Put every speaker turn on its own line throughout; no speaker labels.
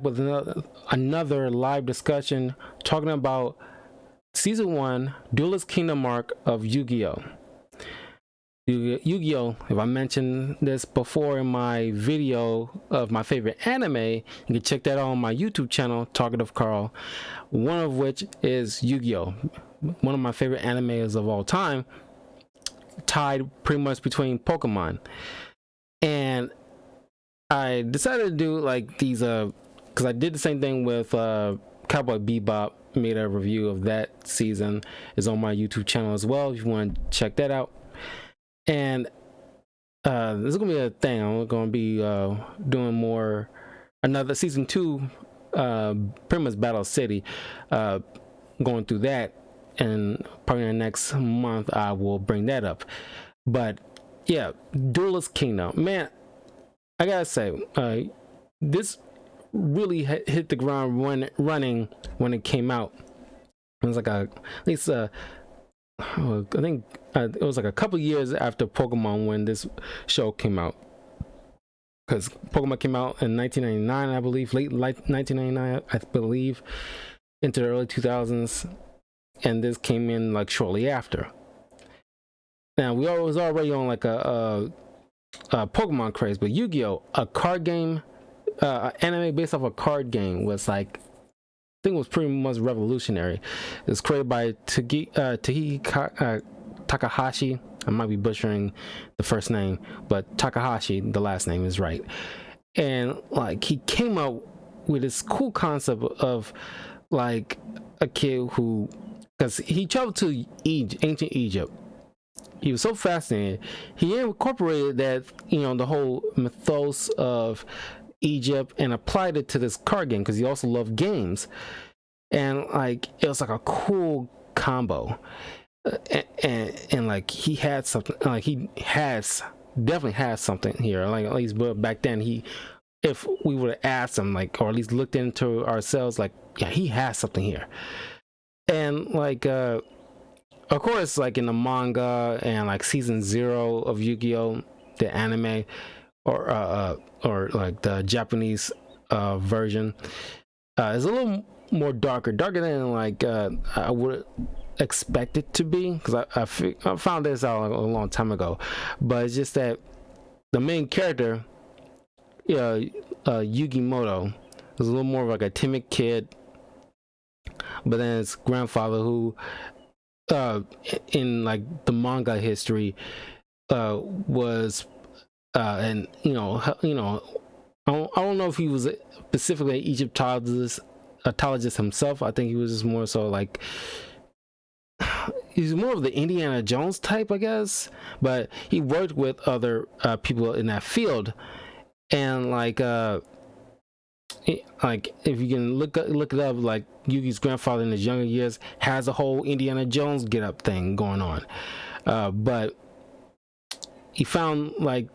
with another live discussion talking about season one, Duelist Kingdom Arc of Yu-Gi-Oh. Yu-Gi-Oh! If I mentioned this before in my video of my favorite anime, you can check that out on my YouTube channel, Talkative Carl. One of which is Yu-Gi-Oh! One of my favorite animes of all time, tied pretty much between Pokemon. And I decided to do like these because I did the same thing with Cowboy Bebop. Made a review of that season, is on my YouTube channel as well if you want to check that out. And this is gonna be a thing. I'm gonna be doing more another season two, pretty much Battle City, going through that, and probably in the next month I will bring that up. But yeah, Duelist Kingdom, man, I gotta say, this really hit the ground running when it came out. It was like at least I think it was like a couple years after Pokemon when this show came out, because Pokemon came out in 1999, I believe, late 1999, I believe, into the early 2000s, and this came in like shortly after. Now we was already on like a Pokemon craze, but Yu-Gi-Oh, a card game, anime based off a card game, was like, I think it was pretty much revolutionary. It was created by Takahashi. I might be butchering the first name, but Takahashi, the last name, is right. And like, he came up with this cool concept of like a kid who, because he traveled to ancient Egypt. He was so fascinated. He incorporated that, the whole mythos of Egypt and applied it to this card game because he also loved games. And like, it was like a cool combo. And like, he had something, like definitely has something here. Like, at least back then, if we would have asked him, like, or at least looked into ourselves, like, yeah, he has something here. And like, of course, like in the manga and like season 0 of Yu-Gi-Oh, the anime, or like the Japanese version, is a little more darker than like I would expect it to be, because I found this out a long time ago. But it's just that the main character, Yugimoto, is a little more of like a timid kid, but then his grandfather, who in like the manga history was and I don't know if he was specifically an Egyptologist himself. I think he was just more so like, he's more of the Indiana Jones type, I guess, but he worked with other people in that field. And like if you can look it up, like Yugi's grandfather in his younger years has a whole Indiana Jones get up thing going on, but he found like,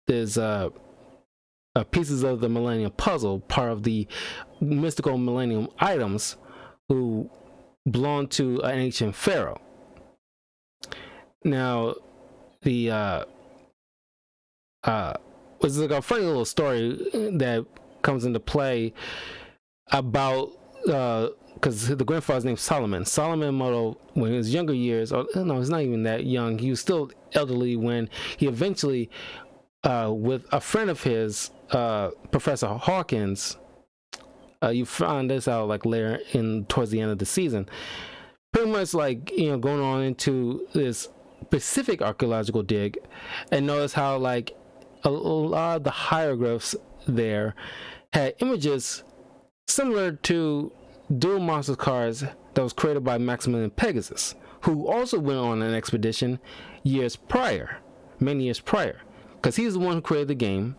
there's pieces of the Millennium Puzzle, part of the mystical Millennium items, who belong to an ancient pharaoh. Now, the was like a funny little story that comes into play about, because the grandfather's named Solomon Moto, when in his younger years, or no, he's not even that young, he was still elderly when he eventually, with a friend of his, Professor Hawkins, you find this out like later towards the end of the season, pretty much like, going on into this specific archaeological dig, and notice how like a lot of the hieroglyphs there had images similar to Duel Monsters cards that was created by Maximilian Pegasus, who also went on an expedition many years prior, because he's the one who created the game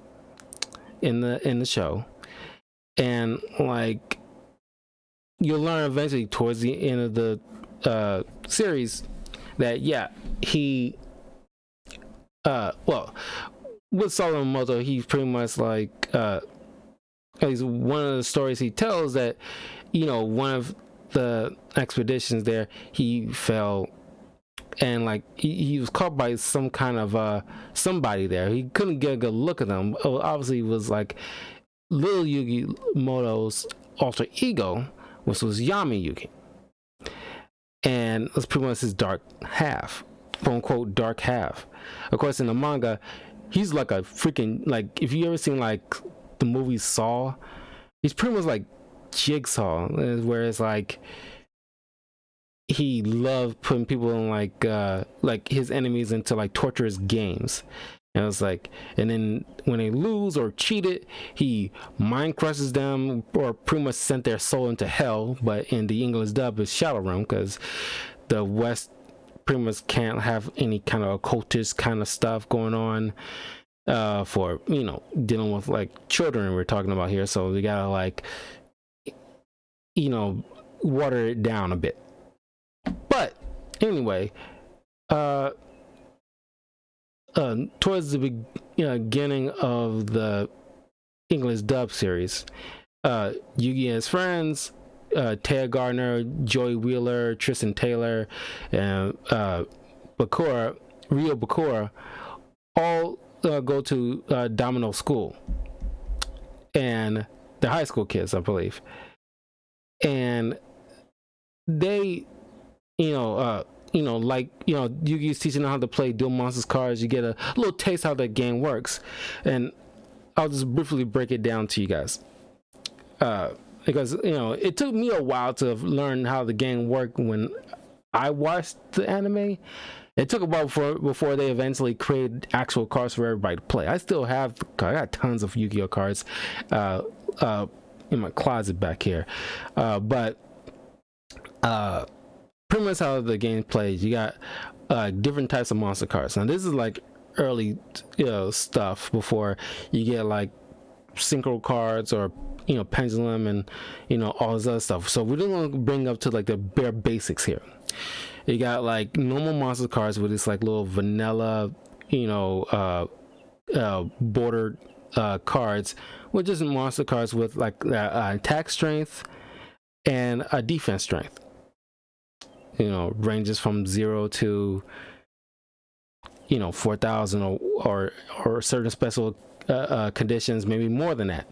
in the show. And like, you'll learn eventually towards the end of the series that, yeah, he well, with Solomon Moto, he's pretty much like, at least one of the stories he tells, that one of the expeditions there, he fell, and like he was caught by some kind of somebody there. He couldn't get a good look at them. Obviously it was like little Yugi Moto's alter ego, which was Yami Yugi, and that's pretty much his dark half, quote unquote dark half. Of course, in the manga, he's like a freaking, like, if you ever seen like the movie Saw, he's pretty much like Jigsaw, where it's like he loved putting people in like his enemies into like torturous games. And it was like, and then when they lose or cheated, he mind crushes them or pretty much sent their soul into hell. But in the English dub, it's Shadow Realm, because the West pretty much can't have any kind of occultist kind of stuff going on for, you know, dealing with like children we're talking about here. So we gotta like, you know, water it down a bit. But anyway, towards the beginning of the English dub series, Yugi and his friends, Taya Gardner, Joey Wheeler, Tristan Taylor, and Bakura, Rio Bakura, all go to Domino School, and the high school kids, I believe, and they, like, Yugi's teaching them how to play Duel Monsters cards. You get a little taste how that game works, and I'll just briefly break it down to you guys. Because it took me a while to learn how the game worked when I watched the anime. It took a while before they eventually created actual cards for everybody to play. I still have, I got tons of Yu-Gi-Oh cards in my closet back here, but pretty much how the game plays. You got different types of monster cards. Now this is like early stuff before you get like synchro cards or pendulum and all this other stuff. So we're going to bring up to like the bare basics here. You got like normal monster cards with this like little vanilla bordered cards, with just monster cards with like attack strength and a defense strength. Ranges from 0 to 4,000 or certain special conditions, maybe more than that.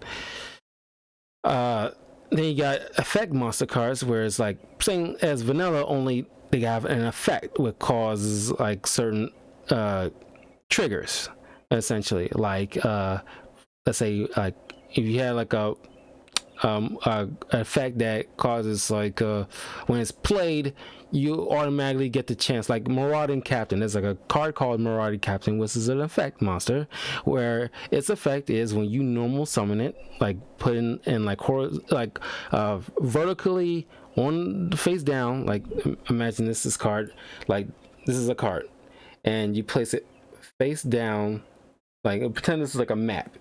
Then you got effect monster cards, where it's like same as vanilla, only they have an effect which causes like certain triggers, essentially. Like let's say like if you had like a effect that causes like when it's played, you automatically get the chance, like Marauding Captain. There's like a card called Marauding Captain, which is an effect monster, where its effect is when you normal summon it, like put in like vertically on the face down. Like imagine this is card, like this is a card, and you place it face down. Like pretend this is like a map.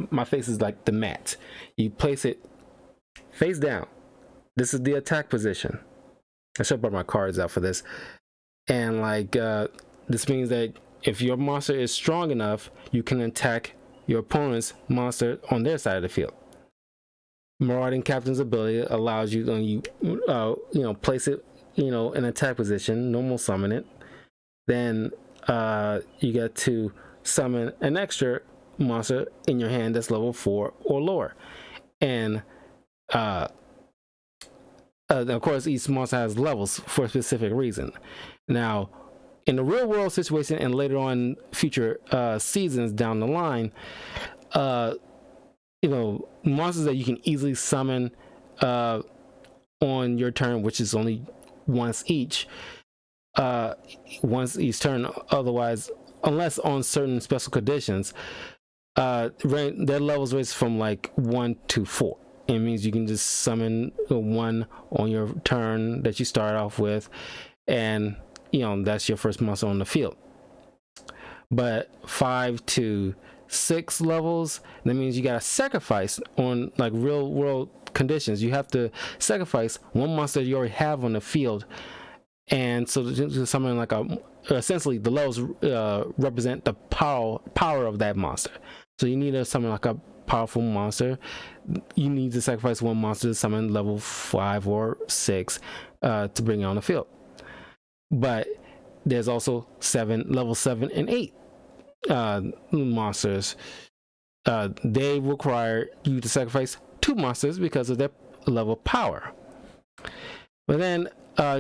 My face is like the mat. You place it face down. This is the attack position. I should put my cards out for this. And like this means that if your monster is strong enough, you can attack your opponent's monster on their side of the field. Marauding Captain's ability allows you, when you place it in attack position, normal summon it, then you get to summon an extra monster in your hand that's level 4 or lower. And of course, each monster has levels for a specific reason. Now, in the real world situation and later on future seasons down the line, monsters that you can easily summon on your turn, which is only once each turn. Otherwise, unless on certain special conditions, their levels range from like 1 to 4. It means you can just summon 1 on your turn that you start off with, and that's your first monster on the field. But 5 to 6 levels, that means you gotta sacrifice on like real world conditions. You have to sacrifice 1 monster you already have on the field, and so to summon like essentially the levels represent the power of that monster. So you need to summon like a powerful monster. You need to sacrifice 1 monster to summon level 5 or 6 to bring it on the field. But there's also level 7 and 8 monsters, they require you to sacrifice 2 monsters because of their level of power. But then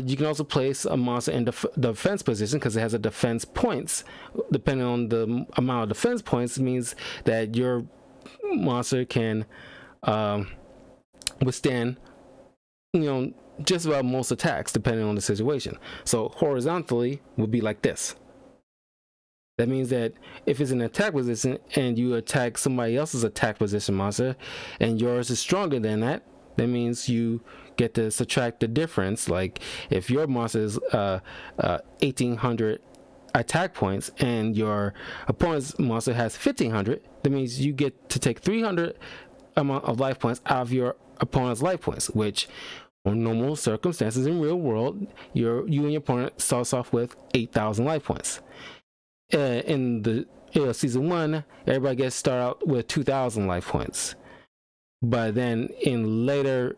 you can also place a monster in the defense position because it has a defense points. Depending on the amount of defense points, it means that your monster can withstand, just about most attacks depending on the situation. So horizontally would be like this. That means that if it's an attack position and you attack somebody else's attack position monster and yours is stronger than that, that means you get to subtract the difference. Like if your monster is 1800 attack points and your opponent's monster has 1500, that means you get to take 300 amount of life points out of your opponent's life points, which on normal circumstances in real world, you and your opponent starts off with 8,000 life points. In the season 1, everybody gets started out with 2,000 life points. But then in later,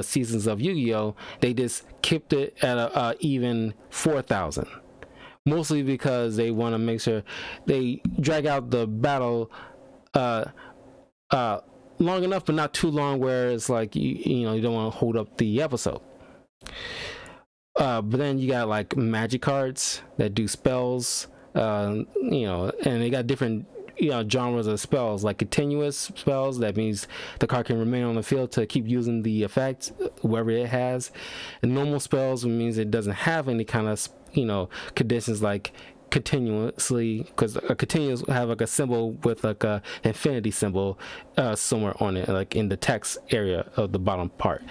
seasons of Yu-Gi-Oh, they just kept it at a even 4,000. Mostly because they want to make sure they drag out the battle long enough, but not too long, where it's like you don't want to hold up the episode. But then you got like magic cards that do spells, and they got different genres of spells, like continuous spells. That means the card can remain on the field to keep using the effect wherever it has. And normal spells means it doesn't have any kind of conditions like continuously, because a continuous have like a symbol with like a infinity symbol somewhere on it, like in the text area of the bottom part.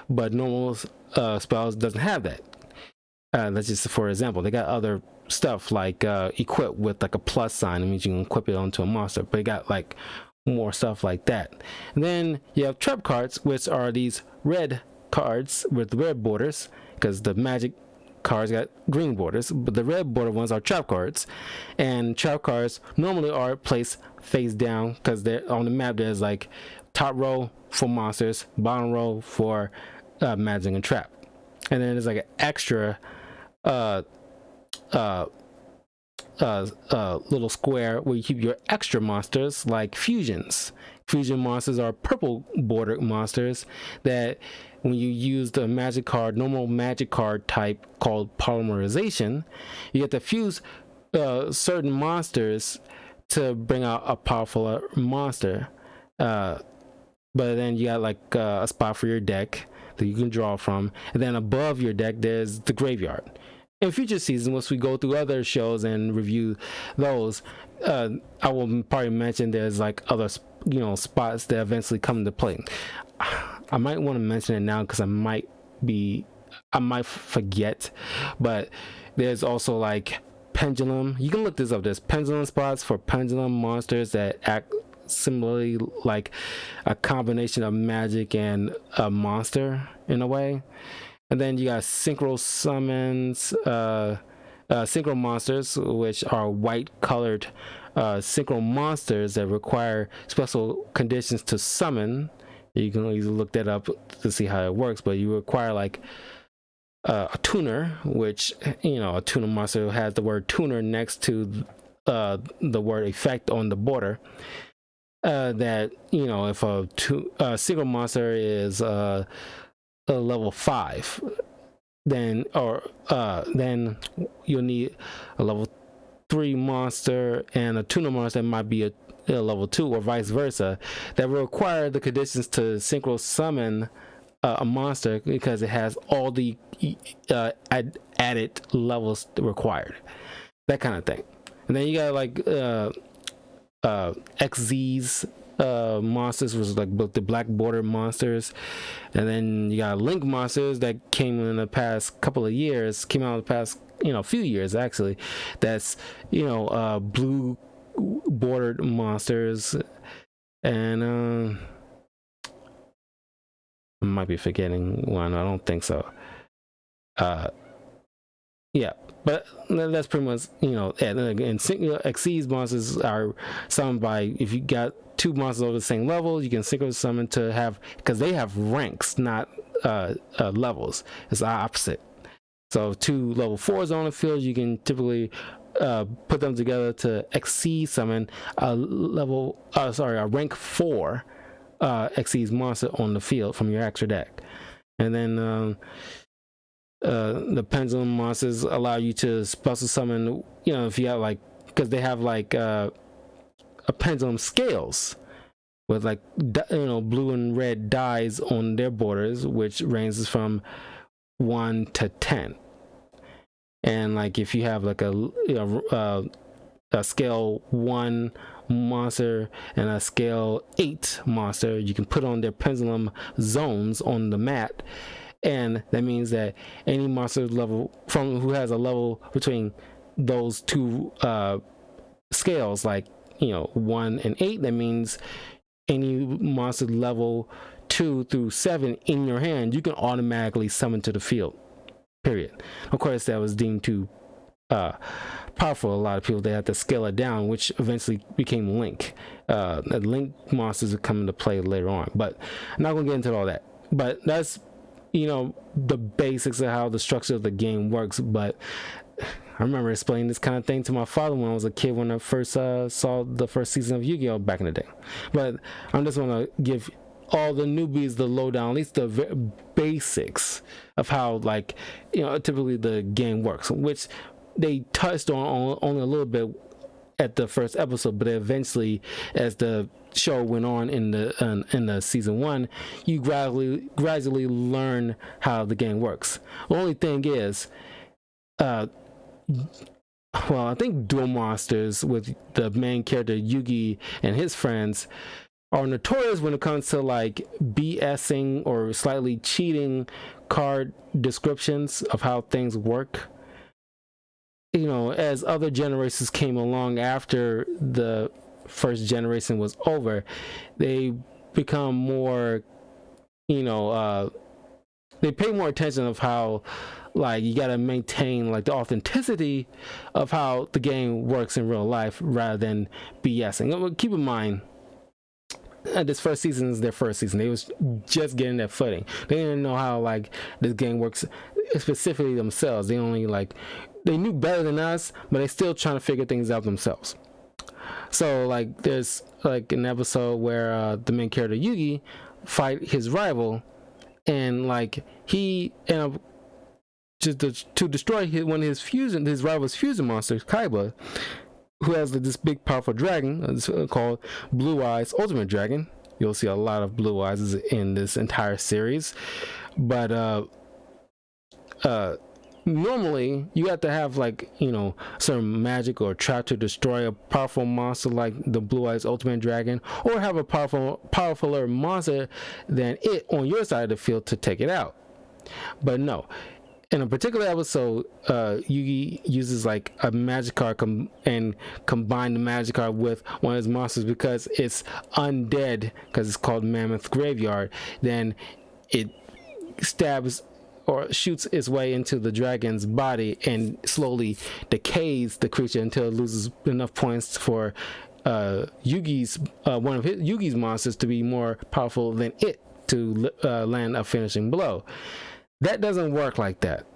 But normal spells doesn't have that. That's just for example. They got other stuff like equip with like a plus sign. It means you can equip it onto a monster, but they got like more stuff like that. And then you have trap cards, which are these red cards with red borders, because the magic cards got green borders, but the red border ones are trap cards. And trap cards normally are placed face down, because they're on the map. There's like top row for monsters, bottom row for magic and trap, and then there's like an extra little square where you keep your extra monsters, like fusions. Fusion monsters are purple bordered monsters that when you use the magic card, normal magic card type called polymerization, you get to fuse certain monsters to bring out a powerful monster. But then you got like a spot for your deck that you can draw from, and then above your deck there's the graveyard. In future seasons, once we go through other shows and review those, I will probably mention there's like other spots that eventually come into play. I might want to mention it now because I might forget, but there's also like pendulum. You can look this up. There's pendulum spots for pendulum monsters that act similarly like a combination of magic and a monster in a way. And then you got synchro summons, synchro monsters, which are white colored synchro monsters that require special conditions to summon. You can easily look that up to see how it works, but you require like a tuner, which a tuner monster has the word tuner next to the word effect on the border. That if a synchro monster is level 5, then you'll need a level 3 monster and a tuner monster that might be a level 2, or vice versa, that will require the conditions to synchro summon a monster because it has all the added levels required, that kind of thing. And then you got like XZ's monsters, was like both the black border monsters, and then you got link monsters that came in the past couple of years, came out in the past few years actually, that's blue bordered monsters. And I might be forgetting one. I don't think so. Yeah, but that's pretty much and Xyz monsters are summoned by, if you got 2 monsters over the same level, you can synchro summon to have, because they have ranks, not levels. It's the opposite. So 2 level 4s on the field, you can typically put them together to exceed summon a rank 4 exceeds monster on the field from your extra deck. And then the pendulum monsters allow you to special summon, if you have because they have a pendulum scales with blue and red dies on their borders, which ranges from 1 to 10. And if you have a scale 1 monster and a scale 8 monster, you can put on their pendulum zones on the mat, and that means that any monster level who has a level between those two scales, 1 and 8, that means any monster level 2 through 7 in your hand, you can automatically summon to the field, period. Of course, that was deemed too powerful. A lot of people, they had to scale it down, which eventually became Link. The Link monsters would come into play later on, but I'm not gonna get into all that. But that's the basics of how the structure of the game works. But I remember explaining this kind of thing to my father when I was a kid, when I first saw the first season of Yu-Gi-Oh back in the day. But I'm just want to give all the newbies the lowdown, at least the basics of how typically the game works, which they touched on only a little bit at the first episode, but eventually, as the show went on in the season 1, you gradually learn how the game works. The only thing is, I think Duel Monsters, with the main character Yugi and his friends, are notorious when it comes to BSing or slightly cheating card descriptions of how things work. As other generations came along after the first generation was over, they become more, they pay more attention of how you got to maintain the authenticity of how the game works in real life rather than BSing. Keep in mind, this first season is their first season. They was just getting their footing. They didn't know how this game works specifically themselves. They only they knew better than us, but they still trying to figure things out themselves. So there's an episode where the main character Yugi fight his rival, and he ended up just to destroy one of his rival's fusion monsters, Kaiba, who has this big powerful dragon called Blue Eyes Ultimate Dragon. You'll see a lot of Blue Eyes in this entire series, but normally you have to have certain magic or trap to destroy a powerful monster like the Blue Eyes Ultimate Dragon, or have a powerfuler monster than it on your side of the field to take it out. But no, in a particular episode, Yugi uses a magic card and combine the magic card with one of his monsters because it's undead, because it's called Mammoth Graveyard. Then it stabs or shoots its way into the dragon's body and slowly decays the creature until it loses enough points for Yugi's one of Yugi's monsters to be more powerful than it to land a finishing blow. That doesn't work like that.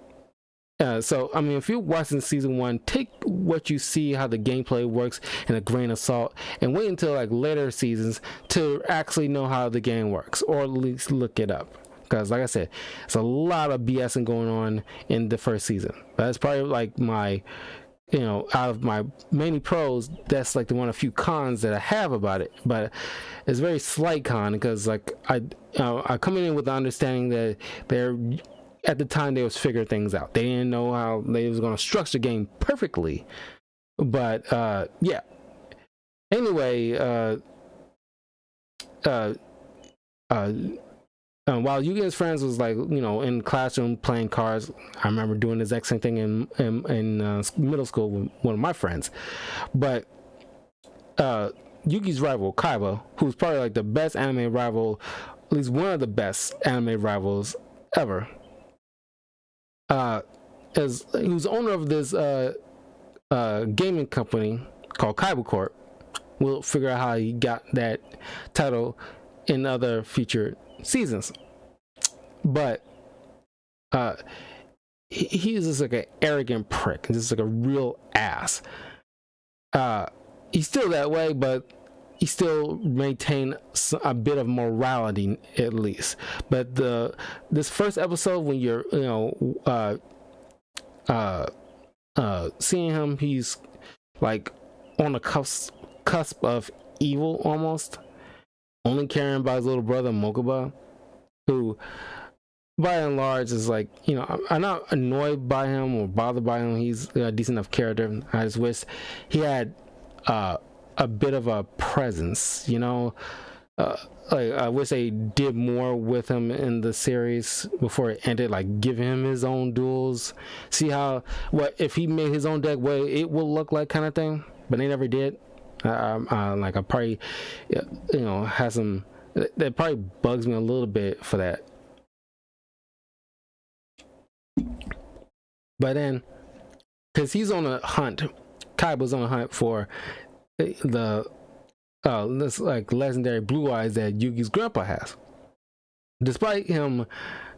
So I mean, if you're watching season 1, take what you see, how the gameplay works, in a grain of salt, and wait until later seasons to actually know how the game works, or at least look it up. Because like I said, it's a lot of BSing going on in the first season. That's probably my, out of my many pros, that's the one of few cons that I have about it. But it's a very slight con, because I come in with the understanding that they're, at the time, they was figuring things out. They didn't know how they was going to structure the game perfectly. But yeah. Anyway, while Yugi and his friends was in classroom playing cards, I remember doing the exact same thing in middle school with one of my friends. But Yugi's rival Kaiba, who's probably the best anime rival, at least one of the best anime rivals ever, he was owner of this gaming company called Kaiba Corp. We'll figure out how he got that title in other future seasons. But he's just like an arrogant prick, just like a real ass. He's still that way, but he still maintain a bit of morality at least. But this first episode, when you're seeing him, he's like on the cusp of evil almost, only caring about his little brother Mokuba, who by and large is like, I'm not annoyed by him or bothered by him. He's a decent enough character. I just wish he had a bit of a presence, like I wish they did more with him in the series before it ended, like giving him his own duels, see what if he made his own deck, what it will look like, kind of thing. But they never did. Like I probably has some that probably bugs me a little bit for that. But then, because he's on a hunt, Kaiba's on a hunt for the this like legendary blue eyes that Yugi's grandpa has. Despite him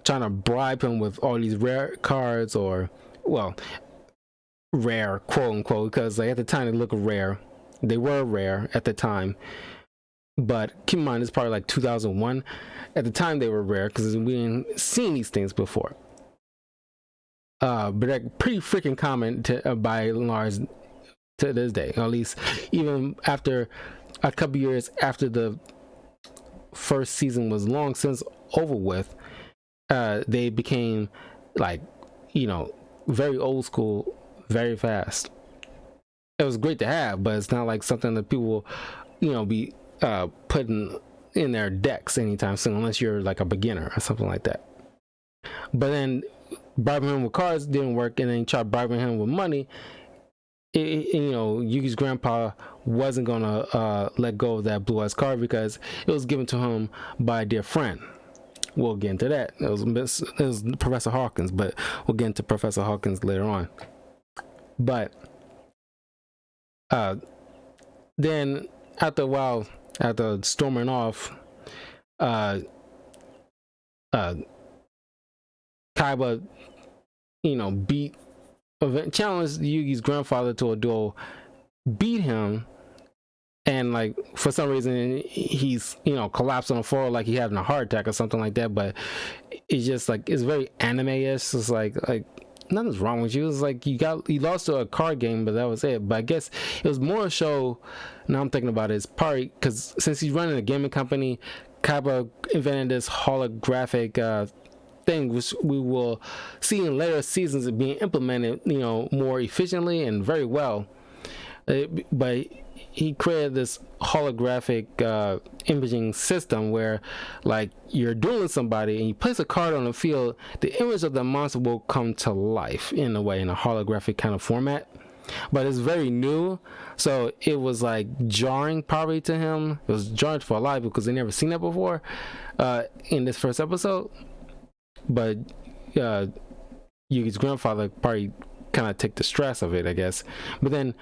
trying to bribe him with all these rare cards, or rare quote unquote, because like at the time they look rare. They were rare at the time, but keep in mind it's probably like 2001. At the time they were rare because we hadn't seen these things before. But they're pretty freaking common by and large to this day, at least even after a couple years after the first season was long since over with. They became like very old school very fast. It was great to have, but it's not like something that people be putting in their decks anytime soon, unless you're like a beginner or something like that. But then bribing him with cards didn't work, and then tried bribing him with money. Yugi's grandpa wasn't gonna let go of that blue eyes card because it was given to him by a dear friend. We'll get into that. It was Professor Hawkins, but we'll get into Professor Hawkins later on. But then after a while, after storming off, Kaiba challenged Yugi's grandfather to a duel, beat him, and like for some reason he's collapsed on the floor like he having a heart attack or something like that. But it's just like, it's very anime-ish. It's like nothing's wrong with you. It's like you lost to a card game, but that was it. But I guess it was more a show. Now I'm thinking about it, it's probably because since he's running a gaming company, Kaiba invented this holographic thing, which we will see in later seasons being implemented more efficiently and very well. But he created this holographic imaging system where like you're dueling somebody and you place a card on the field, the image of the monster will come to life in a way, in a holographic kind of format. But it's very new, so it was like jarring probably to him. It was jarring for a lot because they never seen that before in this first episode. But Yugi's grandfather probably kind of took the stress of it, I guess. But then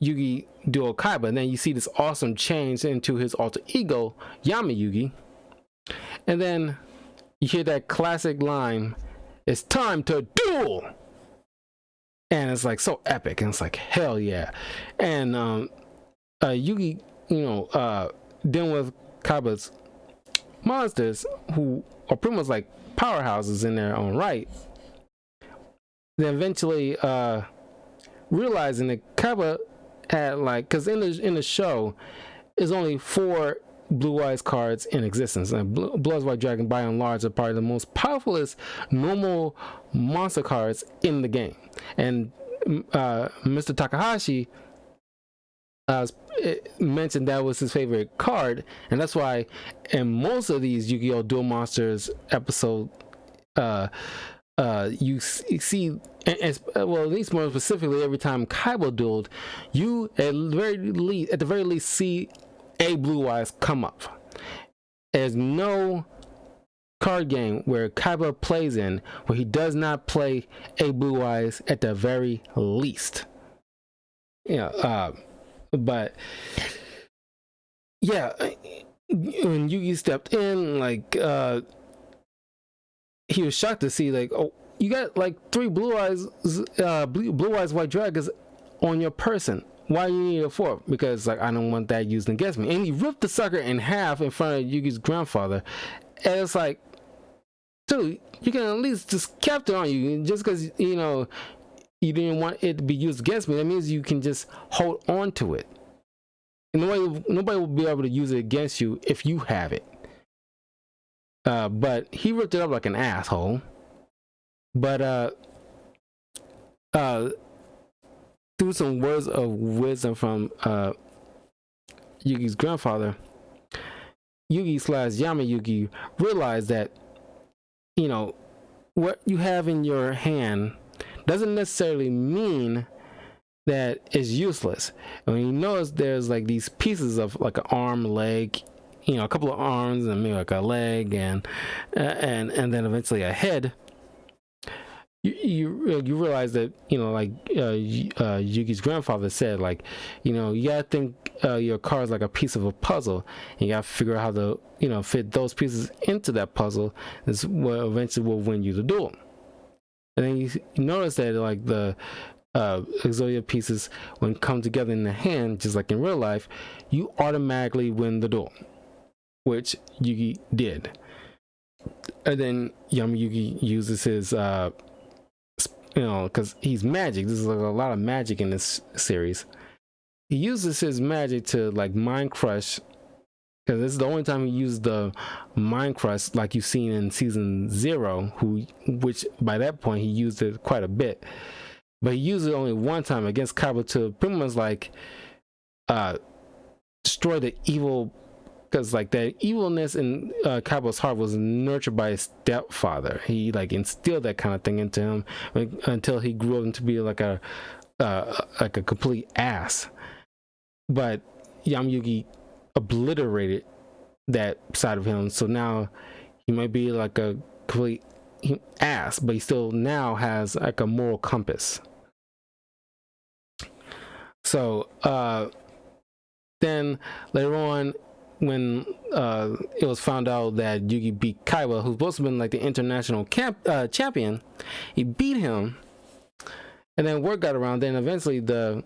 Yugi duel Kaiba, and then you see this awesome change into his alter ego Yami Yugi, and then you hear that classic line, "It's time to duel," and it's like so epic, and it's like hell yeah. And Yugi dealing with Kaiba's monsters, who are pretty much like powerhouses in their own right, then eventually realizing that Kaiba had like, because in the show there's only 4 blue eyes cards in existence, and Blue Eyes White Dragon by and large are probably the most powerfulest normal monster cards in the game. And Mr. Takahashi mentioned that was his favorite card, and that's why in most of these Yu-Gi-Oh! Duel Monsters episode you see, well, at least more specifically, every time Kaiba dueled, you at the very least see a blue eyes come up. There's no card game where Kaiba plays in where he does not play a blue eyes at the very least. But yeah, when Yugi stepped in, like he was shocked to see like, oh, you got like 3 blue eyes white dragons on your person. Why do you need a 4th? Because like I don't want that used against me. And he ripped the sucker in half in front of Yugi's grandfather. And it's like, dude, you can at least just kept it on you. Just because, you know, you didn't want it to be used against me, that means you can just hold on to it. And nobody will be able to use it against you if you have it. But he ripped it up like an asshole. But through some words of wisdom from Yugi's grandfather, Yugi / Yama Yugi realized that, you know, what you have in your hand doesn't necessarily mean that it's useless. And when you notice there's like these pieces of like an arm, leg, you know, a couple of arms and maybe like a leg and then eventually a head, you realize that, you know, like Yugi's grandfather said, like, you know, you gotta think your car is like a piece of a puzzle, and you gotta figure out how to, you know, fit those pieces into that puzzle. Is what eventually will win you the duel. And then you notice that like the Exodia pieces, when come together in the hand, just like in real life, you automatically win the duel, which Yugi did. And then Yama Yugi uses his you know, because he's magic. There's like a lot of magic in this series. He uses his magic to like mind crush, because this is the only time he used the mind crush like you've seen in season 0, which by that point he used it quite a bit. But he used it only one time against Kaiba to pretty much like destroy the evil, because like that evilness in Kaiba's heart was nurtured by his stepfather. He like instilled that kind of thing into him until he grew up to be like a complete ass. But Yama Yugi obliterated that side of him, so now he might be like a complete ass, but he still now has like a moral compass. So then later on, when it was found out that Yugi beat Kaiba, who's supposed to have been like the international champion, he beat him, and then word got around. Then eventually the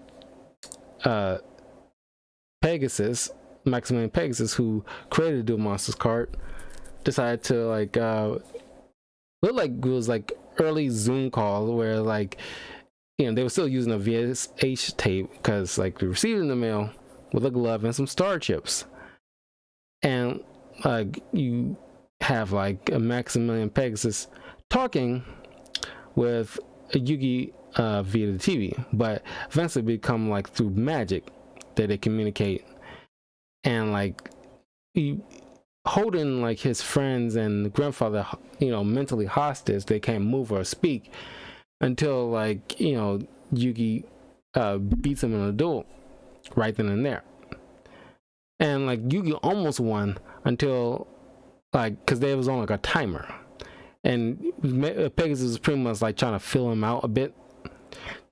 Maximilian Pegasus, who created the Duel Monsters card, decided to like look like it was like early Zoom call where like, you know, they were still using a VHS tape, because like we received in the mail with a glove and some star chips. And you have like a Maximilian Pegasus talking with a Yugi via the TV, but eventually become like through magic that they communicate. And like holding like his friends and grandfather, you know, mentally hostage, they can't move or speak until like, you know, Yugi beats him in a duel right then and there. And like Yugi almost won until like, because there was on like a timer, and Pegasus was pretty much like trying to fill him out a bit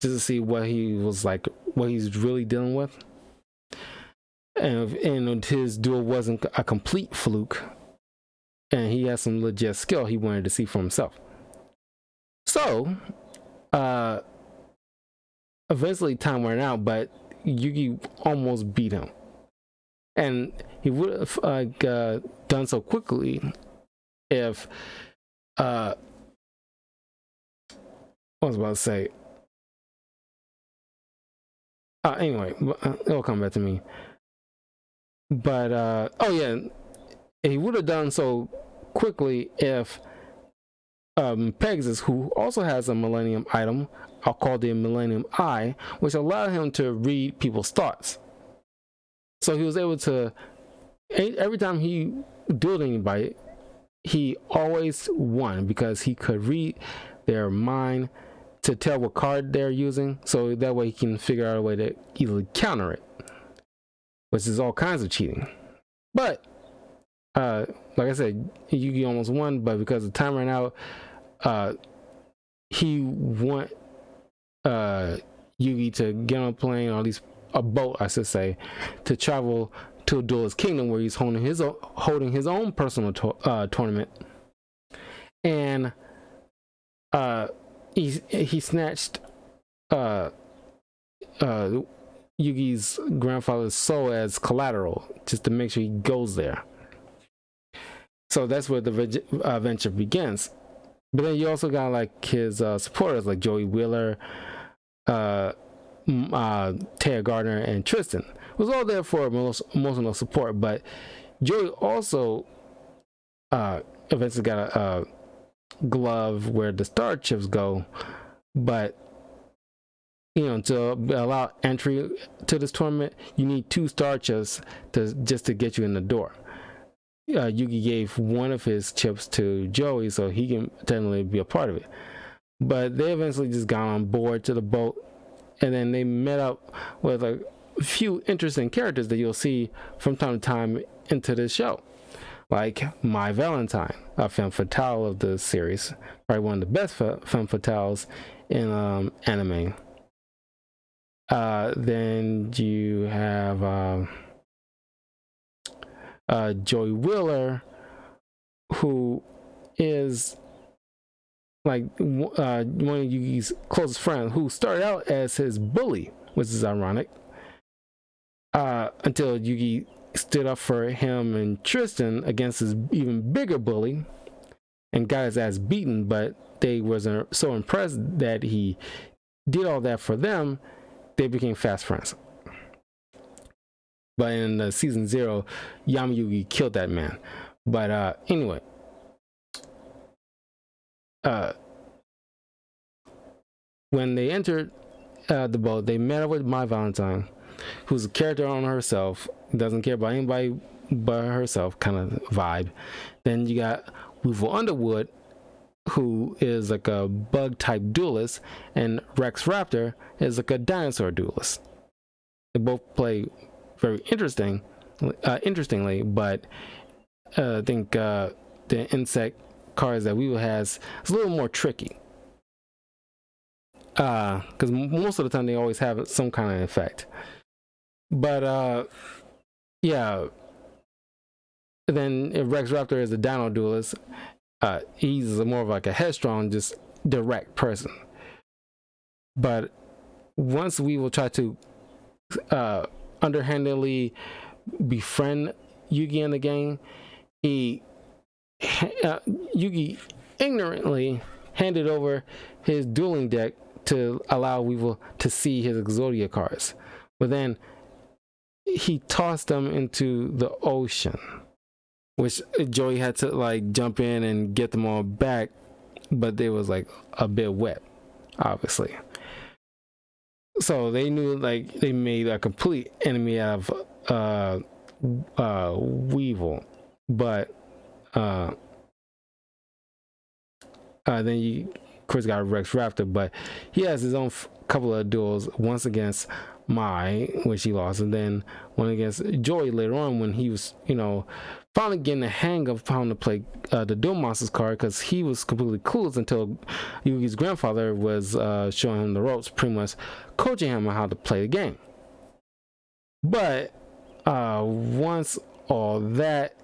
just to see what he was like, what he's really dealing with. And his duel wasn't a complete fluke, and he has some legit skill he wanted to see for himself. So eventually time ran out, but Yugi almost beat him. And he would have done so quickly if what was I about to say? Anyway, it'll come back to me. But oh yeah, he would have done so quickly if Pegasus, who also has a Millennium item, I'll call the Millennium Eye, which allowed him to read people's thoughts. So he was able to, every time he dueled anybody, he always won, because he could read their mind to tell what card they're using, so that way he can figure out a way to easily counter it, which is all kinds of cheating. But like I said, Yugi almost won, but because the time ran out, he want Yugi to get on a plane, or at least a boat, I should say, to travel to a Duelist Kingdom, where he's holding his own personal tournament. And uh he snatched uh Yugi's grandfather's soul as collateral just to make sure he goes there. So that's where the adventure begins. But then you also got like his supporters like Joey Wheeler, Taya Gardner, and Tristan. It was all there for emotional support, but Joey also eventually got a glove where the star chips go, but you know, to allow entry to this tournament, you need 2 star chips to get you in the door. Yugi gave one of his chips to Joey so he can technically be a part of it. But they eventually just got on board to the boat, and then they met up with a few interesting characters that you'll see from time to time into this show. Like My Valentine, a femme fatale of the series, probably one of the best femme fatales in anime. Then you have Joey Wheeler, who is like one of Yugi's closest friends, who started out as his bully, which is ironic, until Yugi stood up for him and Tristan against his even bigger bully and got his ass beaten, but they wasn't so impressed that he did all that for them, they became fast friends. But in season 0, Yamayugi killed that man. But anyway, when they entered the boat, they met up with My Valentine, who's a character on herself, doesn't care about anybody but herself kind of vibe. Then you got Weevil Underwood, who is like a bug type duelist, and Rex Raptor is like a dinosaur duelist. They both play very interestingly, but I think the insect cards that Weevil has is a little more tricky. Because most of the time they always have some kind of effect. But yeah. Then if Rex Raptor is a dino duelist, he's more of like a headstrong, just direct person. But once we will try to underhandedly befriend Yugi in the game, Yugi ignorantly handed over his dueling deck to allow Weevil to see his Exodia cards. But then he tossed them into the ocean, which Joey had to like jump in and get them all back, but they was like a bit wet, obviously. So they knew like they made a complete enemy out of Weevil. But then you of course got Rex Raptor, but he has his own couple of duels, once against Mai, which he lost, and then one against Joey later on when he was, you know, finally getting the hang of how to play the Duel Monsters card, because he was completely clueless until Yugi's grandfather was showing him the ropes, pretty much coaching him on how to play the game. But once all that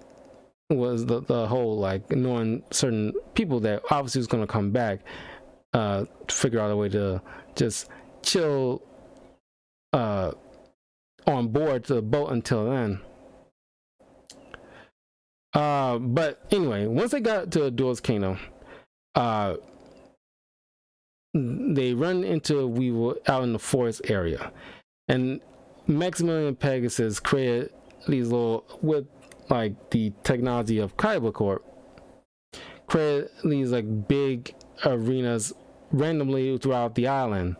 was the whole like knowing certain people that obviously was going to come back, to figure out a way to just chill on board to the boat until then. But anyway, once they got to Duel's Kingdom, they run into Weevil out in the forest area, and Maximilian Pegasus created these little, with like the technology of Kaiba Corp, created these like big arenas randomly throughout the island,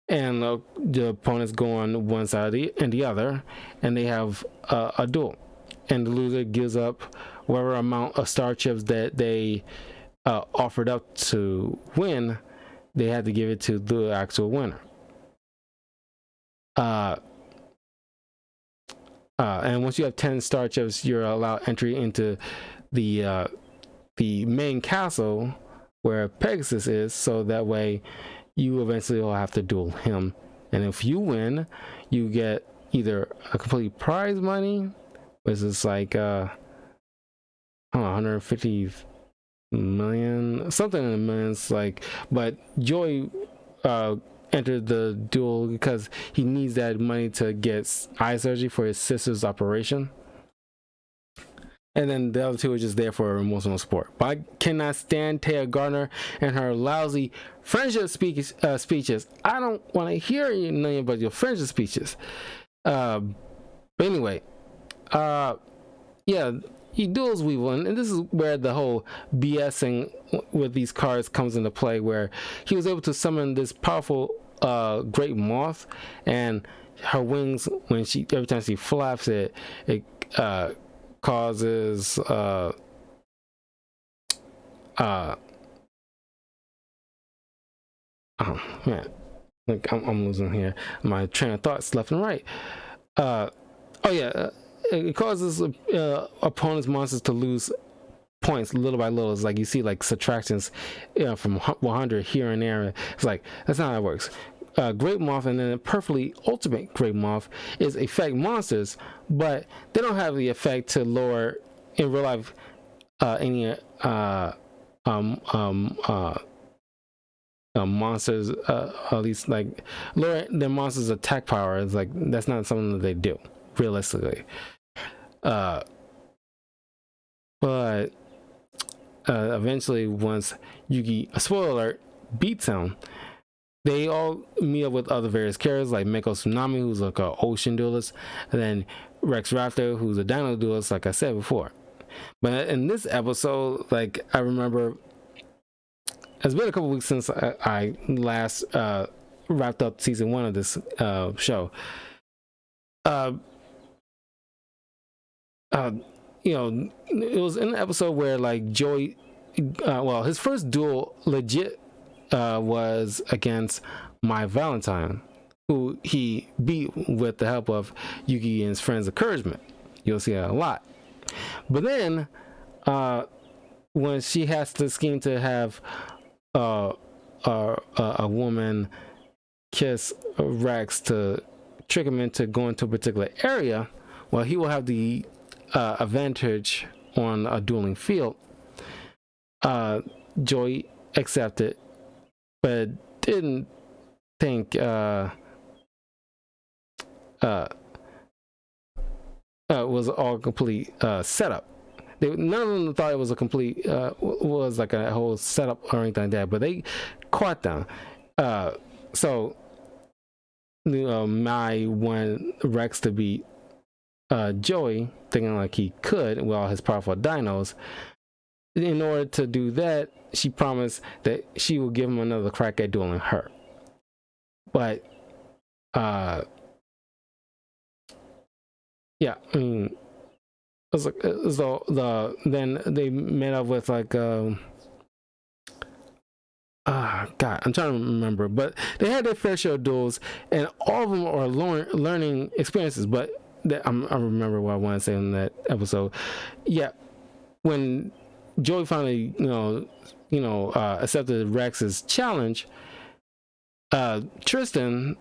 and the opponents go on one side and the other, and they have a duel, and the loser gives up whatever amount of star chips that they offered up to win. They had to give it to the actual winner. And once you have 10 star chips, you're allowed entry into the main castle where Pegasus is, so that way you eventually will have to duel him. And if you win, you get either a complete prize money, which is like 150 million, something in the millions. Like, but Joy entered the duel because he needs that money to get eye surgery for his sister's operation. And then the other two are just there for emotional support. But I cannot stand Taya Gardner and her lousy friendship speeches. I don't want to hear nothing about your friendship speeches. But anyway, yeah, he duels Weevil, and this is where the whole BSing with these cards comes into play, where he was able to summon this powerful great moth, and her wings, when every time she flaps it causes oh man, like I'm losing here my train of thoughts left and right. It causes opponents' monsters to lose points little by little. It's like you see like subtractions, from 100 here and there. It's like that's not how it works. Great Moth and then a perfectly ultimate Great Moth is affect monsters, but they don't have the effect to lower in real life any monsters, at least like lower their monsters attack power. Is like that's not something that they do realistically. But eventually, once Yugi, a spoiler alert, beats him, they all meet up with other various characters like Mako Tsunami, who's like an ocean duelist, and then Rex Raptor, who's a dino duelist, like I said before. But in this episode, like I remember, it's been a couple weeks since I last wrapped up season 1 of this show. It was in an episode where like Joey, his first duel legit was against My Valentine, who he beat with the help of Yugi and his friends' encouragement. You'll see that a lot. But then, when she has to scheme to have a woman kiss Rex to trick him into going to a particular area, well, he will have the advantage on a dueling field. Joy accepted, but didn't think was all complete setup. None of them thought it was a complete was like a whole setup or anything like that, but they caught them. So Mai wanted Rex to beat Joey, thinking like he could with all his powerful dinos. In order to do that, she promised that she will give him another crack at dueling her. But yeah, I mean, it was like then they met up with like God, I'm trying to remember, but they had their fair share of duels, and all of them are learning experiences. But I remember what I want to say in that episode. Yeah, when Joey finally, accepted Rex's challenge, Tristan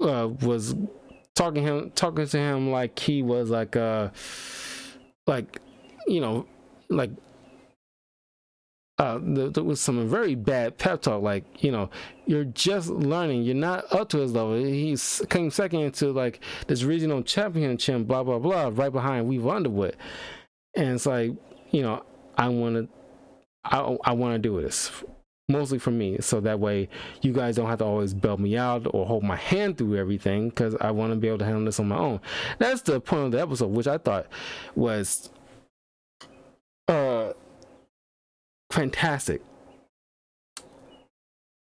was talking to him like he was like there was some very bad pep talk, like, you're just learning, you're not up to his level. He's came second into like this regional championship, blah blah blah, right behind Weaver Underwood. And it's like, I want to do this mostly for me, so that way you guys don't have to always bail me out or hold my hand through everything, because I want to be able to handle this on my own. That's the point of the episode, which I thought was fantastic.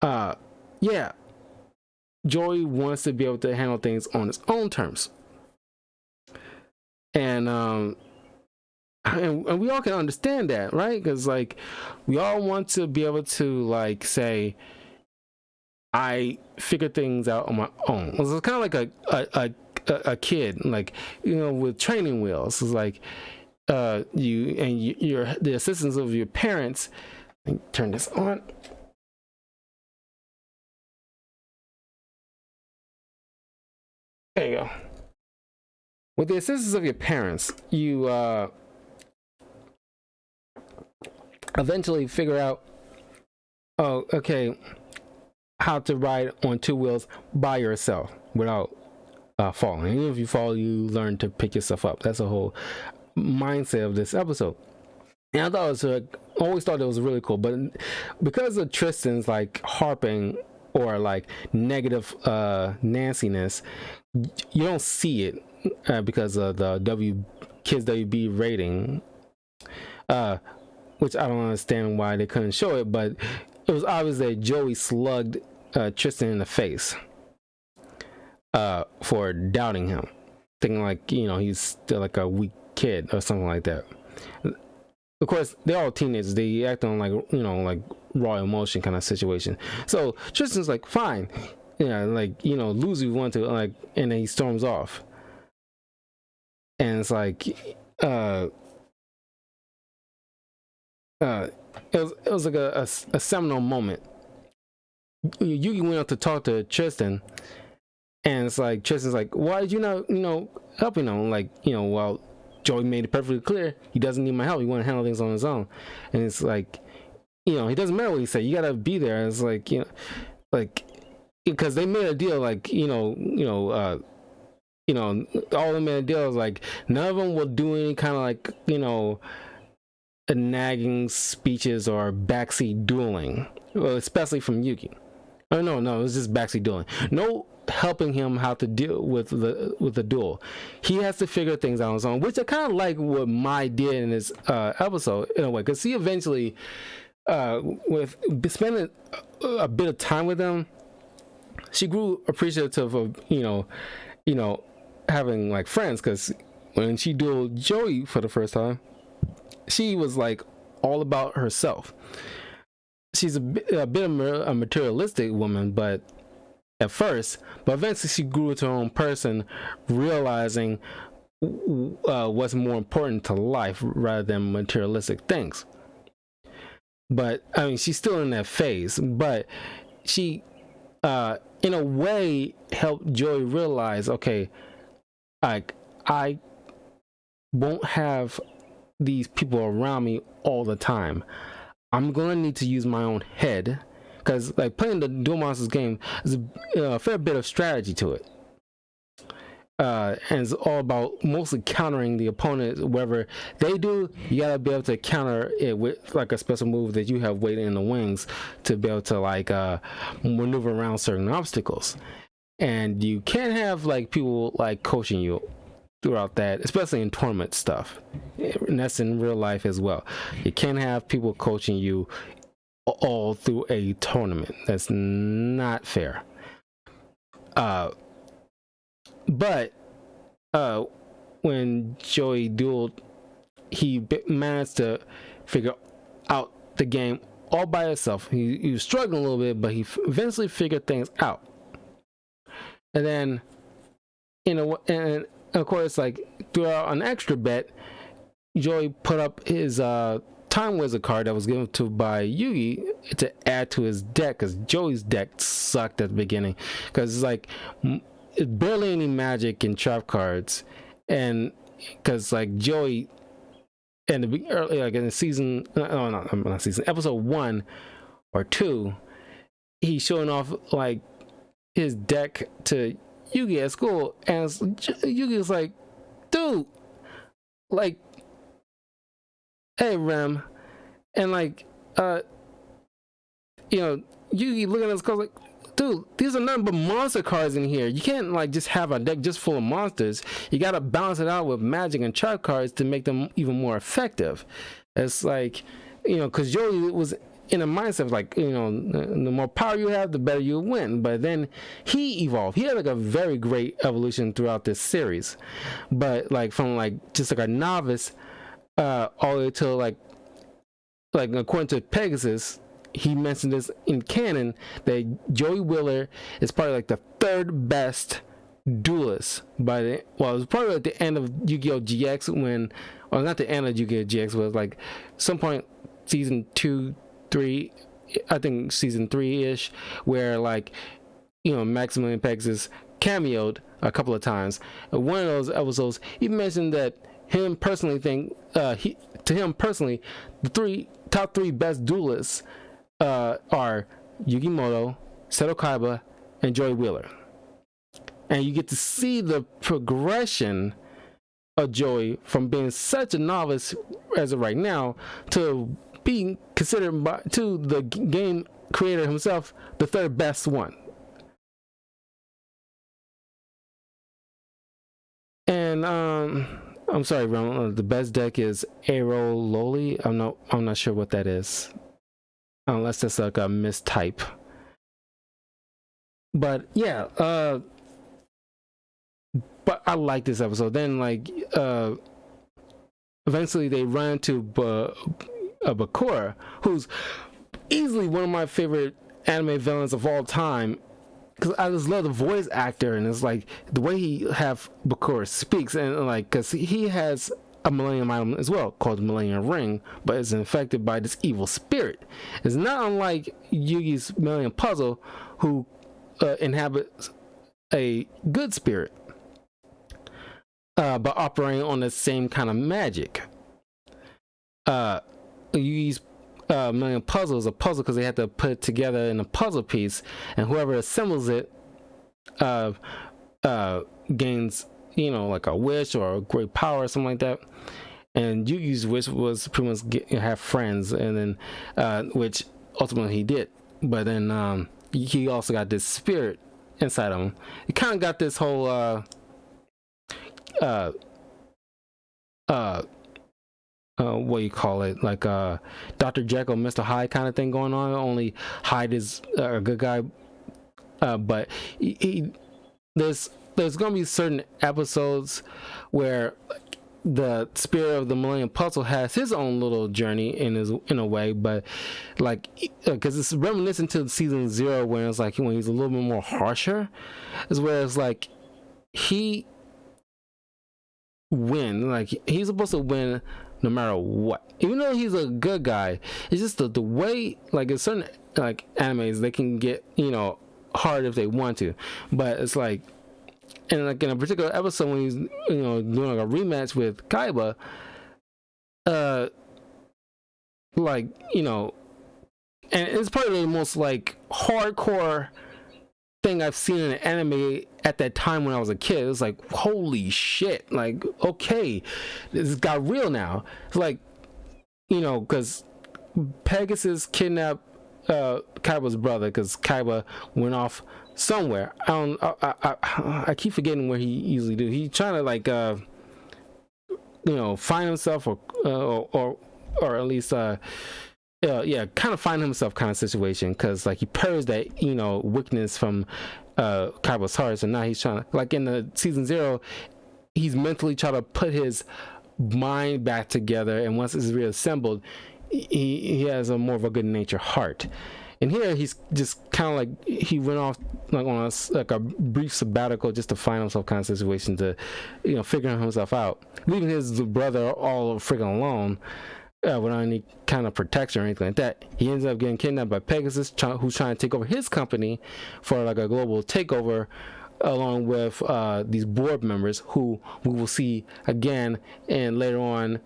Yeah, Joey wants to be able to handle things on his own terms, and we all can understand that, right? Because like we all want to be able to like say, I figure things out on my own. It's kind of like a kid, like, with training wheels. It's like you're the assistance of your parents. Let me turn this on. There you go. With the assistance of your parents, you eventually figure out, oh, okay, how to ride on two wheels by yourself without falling. Even if you fall, you learn to pick yourself up. That's the whole mindset of this episode. And I thought it was always thought it was really cool, but because of Tristan's like harping or like negative Nanciness, you don't see it because of the Kids WB rating, which I don't understand why they couldn't show it, but it was obvious that Joey slugged Tristan in the face for doubting him, thinking like he's still like a weak kid or something like that. Of course, they're all teenagers. They act on like like raw emotion kind of situation. So Tristan's like, fine, like lose if you want to, like, and then he storms off. And it's like, it was like a seminal moment. Yugi went up to talk to Tristan, and it's like Tristan's like, why did you not helping him? Like well, Joey made it perfectly clear he doesn't need my help. He want to handle things on his own. And it's like, he doesn't matter what he said. You gotta be there. And it's like, like, because they made a deal, like, all the made a deal is like none of them will do any kind of like nagging speeches or backseat dueling, well, especially from Yuki. Oh no, it was just backseat dueling. No helping him how to deal with the duel. He has to figure things out on his own, which I kind of like what Mai did in this episode in a way, because he eventually, with spending a bit of time with him, she grew appreciative of having like friends. Because when she dueled Joey for the first time, she was like all about herself. She's a bit of a materialistic woman, but eventually she grew to her own person, realizing what's more important to life rather than materialistic things. But I mean, she's still in that phase, but she in a way helped Joey realize, okay, like, I won't have these people around me all the time. I'm gonna need to use my own head, because like playing the Duel Monsters game is a fair bit of strategy to it, and it's all about mostly countering the opponent. Whatever they do, you gotta be able to counter it with like a special move that you have waiting in the wings to be able to like maneuver around certain obstacles. And you can't have like people like coaching you throughout that, especially in tournament stuff, and that's in real life as well. You can't have people coaching you all through a tournament. That's not fair. But when Joey dueled, he managed to figure out the game all by himself. He was struggling a little bit, but he eventually figured things out. And then and of course, like throughout an extra bet, Joey put up his Time Wizard card that was given to by Yugi to add to his deck, because Joey's deck sucked at the beginning, because it's like barely any magic and trap cards, and because like Joey in the early, like in the season, not season, episode 1 or 2, he's showing off like his deck to Yugi at school, and Yugi's like, dude, like, hey Rem, and like Yugi looking at his cards like, dude, these are nothing but monster cards in here. You can't like just have a deck just full of monsters. You gotta balance it out with magic and trap cards to make them even more effective. It's like, because Joey was in a mindset of like, the more power you have, the better you win. But then he evolved. He had like a very great evolution throughout this series. But like from like just like a novice all the way to like according to Pegasus, he mentioned this in canon that Joey Wheeler is probably like the 3rd best duelist it was probably at the end of Yu-Gi-Oh! GX when, or not the end of Yu-Gi-Oh! GX, but like some point season 2, 3, I think season 3-ish, where like Maximilian Pegasus cameoed a couple of times. And one of those episodes, he mentioned that him personally think to him personally, the top three best duelists are Yugimoto, Seto Kaiba, and Joey Wheeler. And you get to see the progression of Joey from being such a novice as of right now to being considered to the game creator himself the third best one. And I'm sorry, the best deck is Aero Loli. I'm not sure what that is, unless it's like a mistype. But yeah, but I like this episode. Then like eventually they run into Bakura, who's easily one of my favorite anime villains of all time, because I just love the voice actor, and it's like the way he have Bakura speaks, and like because he has a Millennium item as well called the Millennium Ring, but it's infected by this evil spirit. It's not unlike Yugi's Millennium Puzzle, who inhabits a good spirit, but operating on the same kind of magic. Yugi's Millennium Puzzle is a puzzle because they had to put it together in a puzzle piece, and whoever assembles it gains, like a wish or a great power or something like that. And Yugi's wish was pretty much have friends, and then which ultimately he did. But then he also got this spirit inside of him. He kind of got this whole what do you call it, like Dr. Jekyll, Mr. Hyde kind of thing going on. Only Hyde is a good guy, but there's gonna be certain episodes where the spirit of the Millennium Puzzle has his own little journey in a way, but like because it's reminiscent to season 0, where it's like when he's a little bit more harsher, is where it's like he win, like he's supposed to win no matter what, even though he's a good guy. It's just the way, like in certain like animes, they can get hard if they want to, but it's like, and like in a particular episode when he's doing like a rematch with Kaiba, like and it's probably the most like hardcore thing I've seen in an anime at that time when I was a kid. It was like, holy shit, like, okay, this got real now. It's like, because Pegasus kidnapped Kaiba's brother, because Kaiba went off somewhere. I keep forgetting where he usually do. He's trying to like find himself, or at least kind of find himself kind of situation, because like he purged that weakness from Kaiba's heart. So now he's trying to, like in the season 0, he's mentally trying to put his mind back together, and once it's reassembled, he has a more of a good natured heart. And here he's just kind of like, he went off like on a brief sabbatical just to find himself kind of situation, to figuring himself out, leaving his brother all freaking alone without any kind of protection or anything like that. He ends up getting kidnapped by Pegasus, who's trying to take over his company for like a global takeover, along with these board members who we will see again and later on,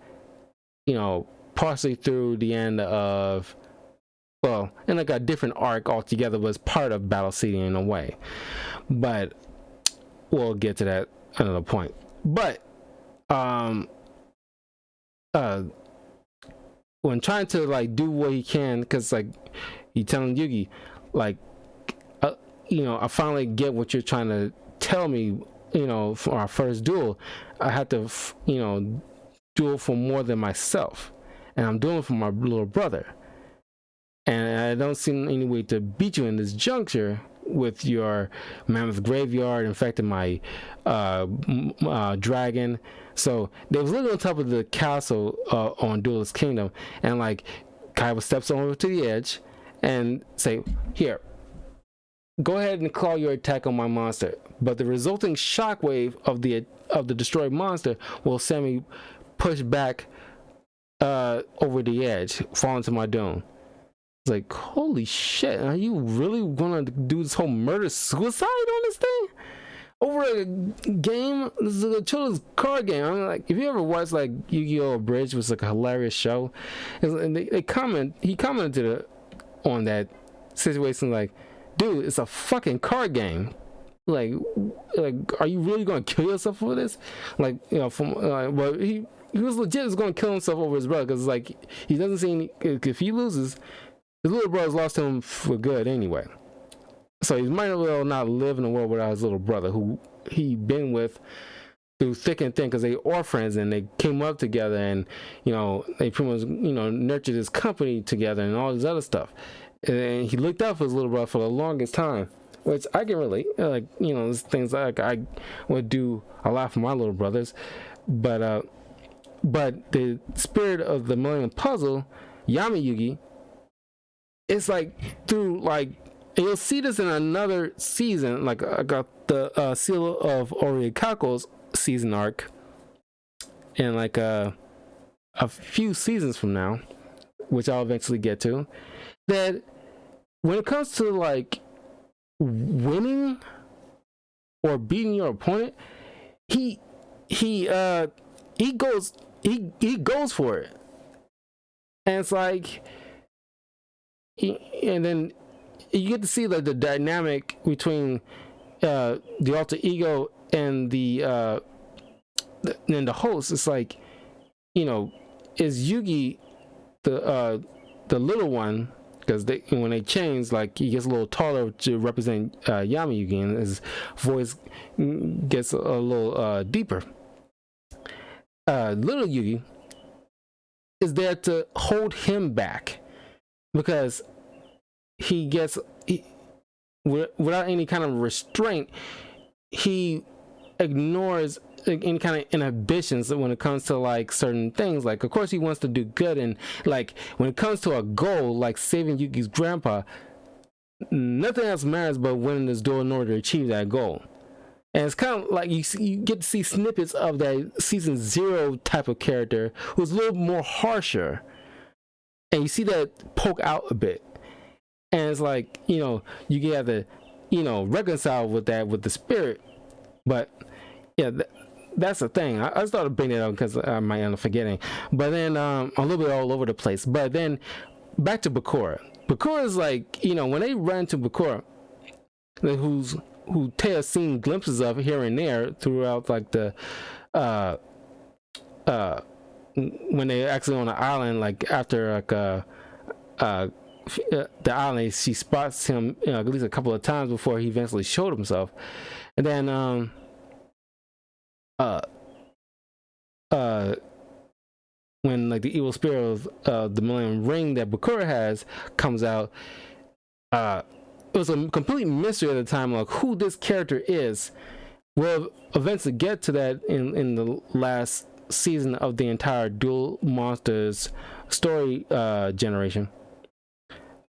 partially through the end of, well, in like a different arc altogether, was part of Battle City in a way. But we'll get to that another point. But when trying to like do what he can, because like he telling Yugi, like I finally get what you're trying to tell me, for our first duel. I had to duel for more than myself, and I'm doing it for my little brother, and I don't see any way to beat you in this juncture with your mammoth graveyard infecting my dragon. So they was literally on top of the castle on Duelist Kingdom, and like Kaiba steps over to the edge and say, here, go ahead and call your attack on my monster, but the resulting shockwave of the destroyed monster will send me push back over the edge, fall into my dome. It's like, holy shit, are you really gonna do this whole murder suicide on this thing? over a game. This is a children's card game. I mean, like, if you ever watched like Yu-Gi-Oh! Abridged, which was like a hilarious show, and he commented on that situation, like, dude, it's a fucking card game. Like, are you really gonna kill yourself for this? Like, you know, from well, he was legit just gonna kill himself over his brother, because like he doesn't see any, if he loses, his little brother's lost him for good anyway. So he might as well not live in a world without his little brother, who he been with through thick and thin, because they are friends and they came up together, and you know, they pretty much, you know, nurtured his company together and all this other stuff. And he looked out for his little brother for the longest time, which I can relate. Like, you know, there's things like I would do a lot for my little brothers, but the spirit of the Millennium Puzzle, Yami Yugi, it's like through like, and you'll see this in another season. Like, I got the Seal of Orikako's season arc, and like a few seasons from now, which I'll eventually get to. That when it comes to like winning or beating your opponent, he goes for it, and it's like, and then you get to see like the dynamic between the alter ego and the host. It's like, you know, is Yugi the little one, because when they change, like, he gets a little taller to represent Yami Yugi, and his voice gets a little deeper. Little Yugi is there to hold him back, because without any kind of restraint, he ignores any kind of inhibitions when it comes to like certain things. Like, of course he wants to do good, and like when it comes to a goal like saving Yugi's grandpa, nothing else matters but winning this duel in order to achieve that goal. And it's kind of like you get to see snippets of that season 0 type of character who's a little more harsher, and you see that poke out a bit. And it's like, you know, you have to, you know, reconcile with that, with the spirit. But yeah, that's the thing. I started bringing it up because I might end up forgetting. But then a little bit all over the place. But then back to Bakura. Bakura is like, you know, when they run into Bakura, who Taya seen glimpses of here and there throughout like the when they actually on the island, like after like the island, she spots him, you know, at least a couple of times before he eventually showed himself. And then when like the evil spirit of the Millennium Ring that Bakura has comes out, it was a complete mystery at the time, like who this character is. We'll eventually get to that in the last season of the entire Duel Monsters story generation.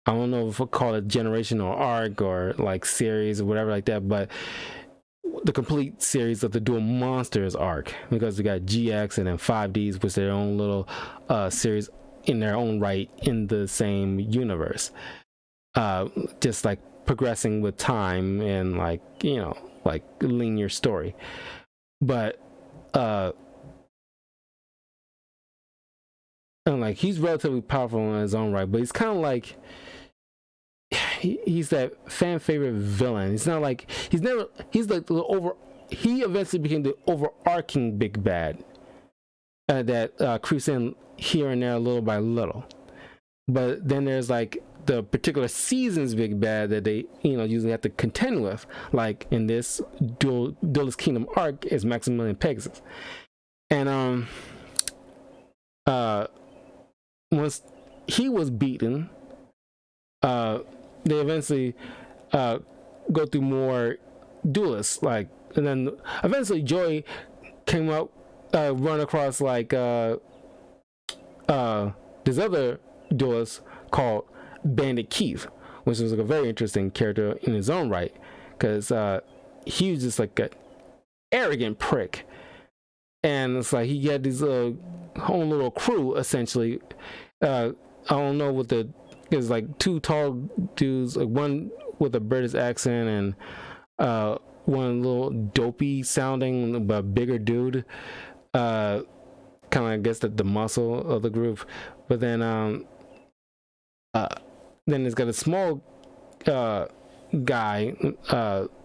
I don't know if we'll call it generation or arc or like series or whatever like that, but the complete series of the Duel Monsters arc, because we got GX and then 5Ds, which their own little series in their own right in the same universe, just like progressing with time and like, you know, like linear story. But and like he's relatively powerful in his own right, but he's kind of like he's that fan favorite villain. He's not like he's like he eventually became the overarching big bad that creeps in here and there a little by little. But then there's like the particular season's big bad that they, you know, usually have to contend with, like in this Duelist Kingdom arc is Maximilian Pegasus. And once he was beaten, they eventually go through more duelists, like, and then eventually Joey came up, run across like this other duelist called Bandit Keith, which was like a very interesting character in his own right, because he was just like an arrogant prick, and it's like he had this own little crew essentially. I don't know what it's like, two tall dudes, like one with a British accent and one little dopey sounding but bigger dude, kind of I guess the muscle of the group. But then it's got a small guy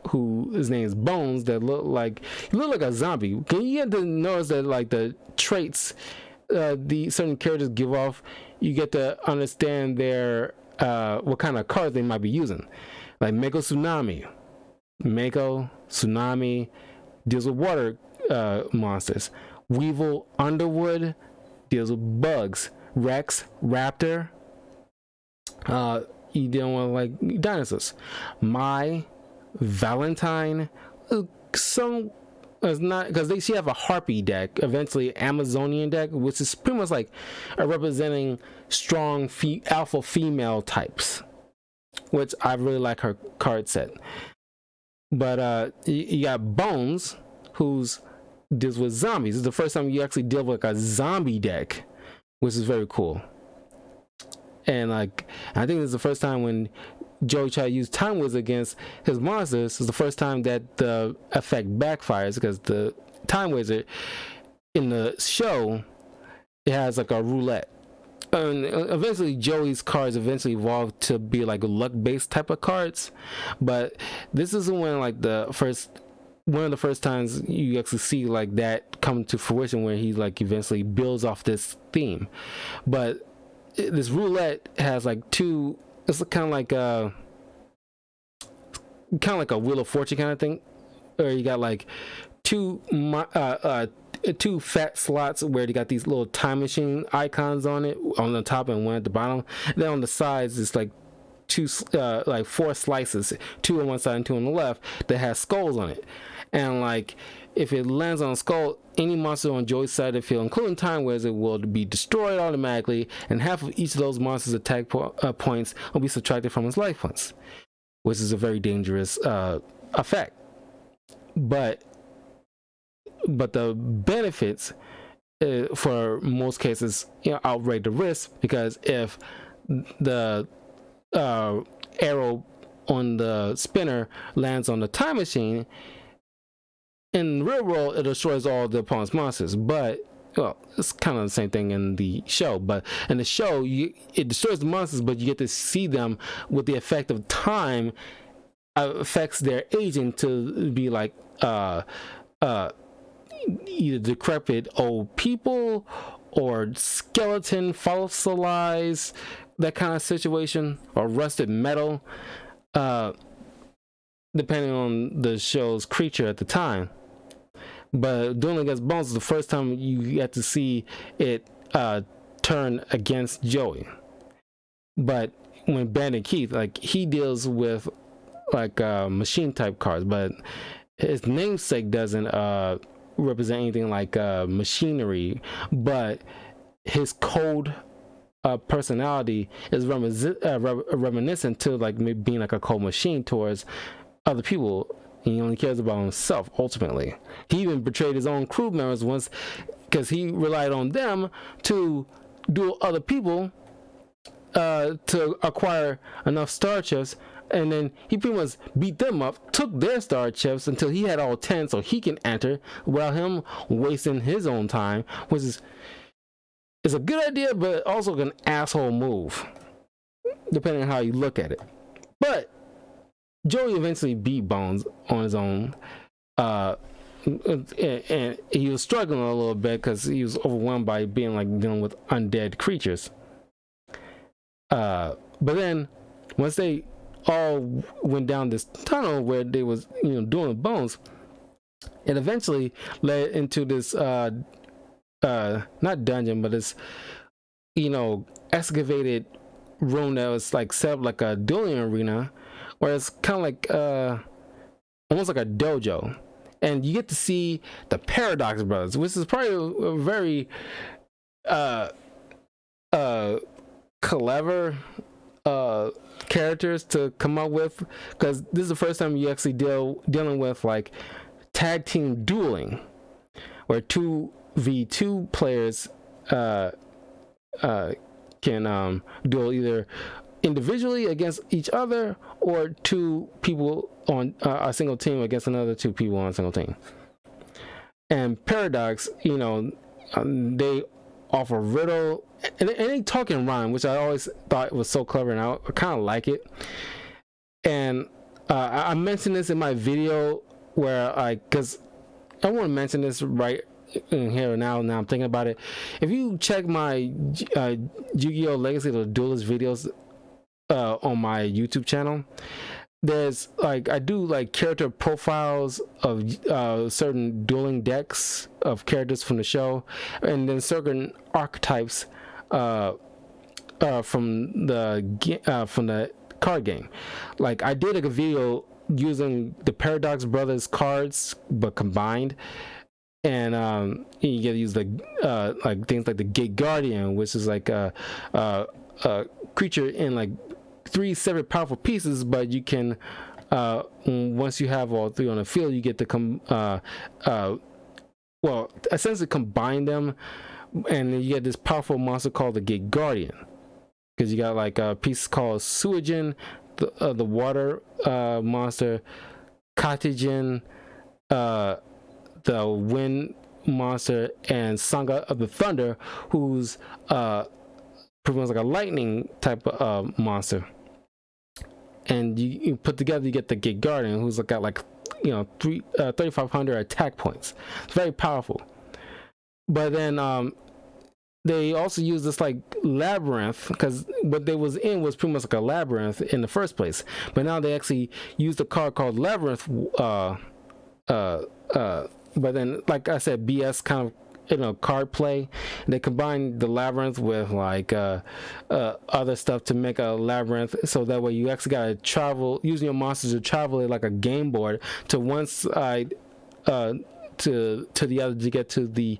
who his name is Bones that look like a zombie. Can you get to notice that like the traits the certain characters give off, you get to understand their what kind of cards they might be using. Like Mako Tsunami deals with water monsters. Weevil Underwood deals with bugs. Rex Raptor you dealing with like dinosaurs. My Valentine some it's not because she have a harpy deck, eventually Amazonian deck, which is pretty much like representing strong alpha female types, which I really like her card set. But you got Bones, who's deals with zombies. It's the first time you actually deal with like a zombie deck, which is very cool. And like I think this is the first time when Joey tried to use Time Wizard against his monsters. This is the first time that the effect backfires, because the Time Wizard in the show, it has like a roulette. And eventually Joey's cards eventually evolved to be like luck based type of cards, but this is when like one of the first times you actually see like that come to fruition, where he like eventually builds off this theme. But this roulette has like two, it's kind of like a Wheel of Fortune kind of thing, or you got like two fat slots where you got these little time machine icons on it, on the top and one at the bottom. And then on the sides it's like like four slices, two on one side and two on the left, that has skulls on it. And like if it lands on a skull, any monster on Joey's side of the field, including Time Wizard, will be destroyed automatically, and half of each of those monsters' attack points will be subtracted from his life points, which is a very dangerous effect. But the benefits for most cases, outweigh the risk, because if the arrow on the spinner lands on the time machine, in the real world it destroys all the opponent's monsters. But well, it's kind of the same thing in the show, but in the show it destroys the monsters, but you get to see them with the effect of time affects their aging to be like either decrepit old people or skeleton fossilized, that kind of situation, or rusted metal, depending on the show's creature at the time. But Dueling Against Bones is the first time you get to see it turn against Joey. But when Bandit Keith, like, he deals with like machine type cards, but his namesake doesn't represent anything like machinery, but his cold personality is reminiscent to like maybe being like a cold machine towards other people. He only cares about himself ultimately. He even betrayed his own crew members once because he relied on them to duel other people to acquire enough star chips, and then he pretty much beat them up, took their star chips until he had all 10 so he can enter, without him wasting his own time, which is a good idea, but also an asshole move, depending on how you look at it. But Joey eventually beat Bones on his own, and he was struggling a little bit because he was overwhelmed by being like dealing with undead creatures. But then once they all went down this tunnel where they was doing Bones, it eventually led into this not dungeon, but this excavated room that was like set up like a dueling arena, where it's kind of like almost like a dojo, and you get to see the Paradox Brothers, which is probably a very clever characters to come up with, because this is the first time you actually dealing with like tag team dueling, where 2v2 players can duel either individually against each other, or two people on a single team against another two people on a single team. And Paradox, they offer riddle and they talk in rhyme, which I always thought was so clever, and I kind of like it. And I mentioned this in my video where because I want to mention this right in here now. Now I'm thinking about it. If you check my Yu-Gi-Oh! Legacy of the Duelist videos on my YouTube channel, there's I do character profiles of certain dueling decks of characters from the show, and then certain archetypes from the card game. I did a video using the Paradox Brothers cards but combined, and you get to use things like the Gate Guardian, which is a creature in 3 separate powerful pieces, but you can once you have all 3 on the field, you get to essentially combine them, and then you get this powerful monster called the Gate Guardian, because you got a piece called Suijin, the water monster, Katijin, the wind monster, and Sanga of the Thunder, who's pretty much a lightning type of monster. And you put together, you get the Gate Guardian, who's got 3,500 attack points. It's very powerful. But then they also use this labyrinth, because what they was in was pretty much a labyrinth in the first place. But now they actually used a card called Labyrinth. But then, like I said, BS kind of card play. They combine the labyrinth with other stuff to make a labyrinth, so that way you actually gotta travel using your monsters to travel it like a game board to one side to the other to get to the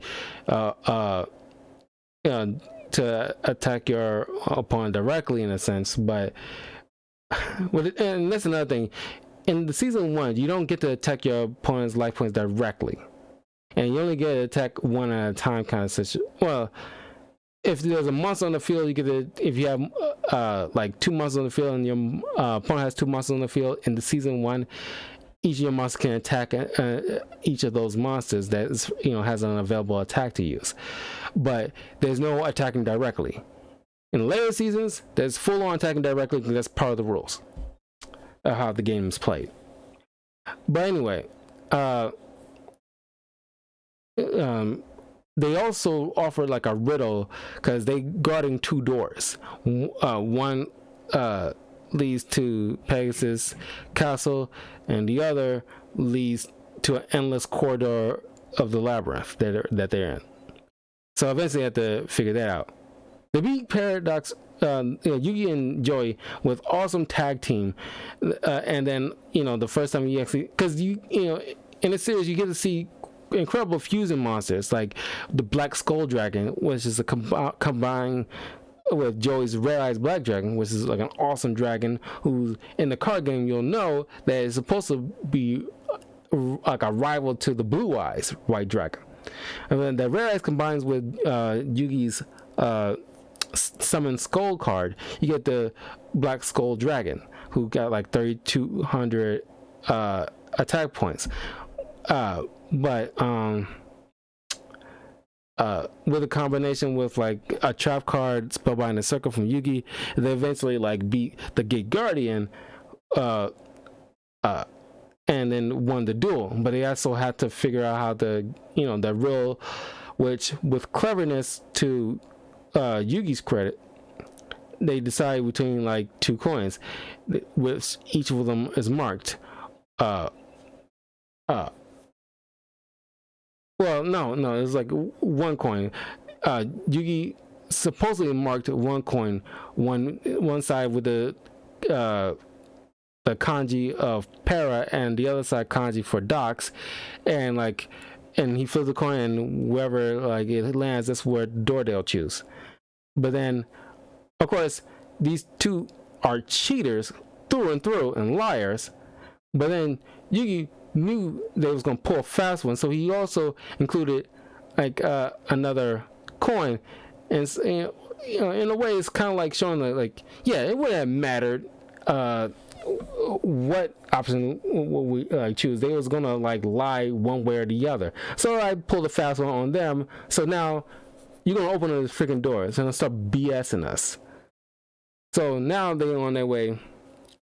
to attack your opponent directly, in a sense. But and that's another thing, in the season 1 you don't get to attack your opponent's life points directly, and you only get to attack one at a time, kind of situation. Well, if there's a monster on the field, you get to, if you have 2 monsters on the field and your opponent has 2 monsters on the field in the season 1, each of your monsters can attack each of those monsters that is, has an available attack to use. But there's no attacking directly. In later seasons, there's full-on attacking directly, because that's part of the rules of how the game is played. But anyway, they also offer a riddle, because they guarding 2 doors. One leads to Pegasus Castle, and the other leads to an endless corridor of the labyrinth that they're in. So eventually, you have to figure that out. They beat Paradox, Yugi and Joey, with awesome tag team, and then the first time you actually, because in the series you get to see incredible fusion monsters like the Black Skull Dragon, which is a combined with Joey's Red Eyes Black Dragon, which is an awesome dragon who in the card game you'll know that is supposed to be a rival to the Blue Eyes White Dragon. And then the Red Eyes combines with Yugi's Summon Skull card, you get the Black Skull Dragon, who got 3,200 attack points. But with a combination with a trap card, Spellbinding Circle from Yugi, they eventually beat the Gate Guardian, and then won the duel. But they also had to figure out how to, the real, which with cleverness to Yugi's credit, they decided between 2 coins, which each of them is marked. Well, no, it was 1 coin. Yugi supposedly marked 1 coin, one side with the kanji of Para, and the other side kanji for Dox, and and he flips the coin, and wherever it lands, that's where door they'll choose. But then, of course, these 2 are cheaters through and through and liars. But then Yugi knew they was gonna pull a fast one, so he also included another coin, and in a way, it's kind of like showing like, yeah, it wouldn't have mattered what option we choose. They was gonna like lie one way or the other. So I pulled a fast one on them. So now you're gonna open those freaking doors and start BSing us. So now they're on their way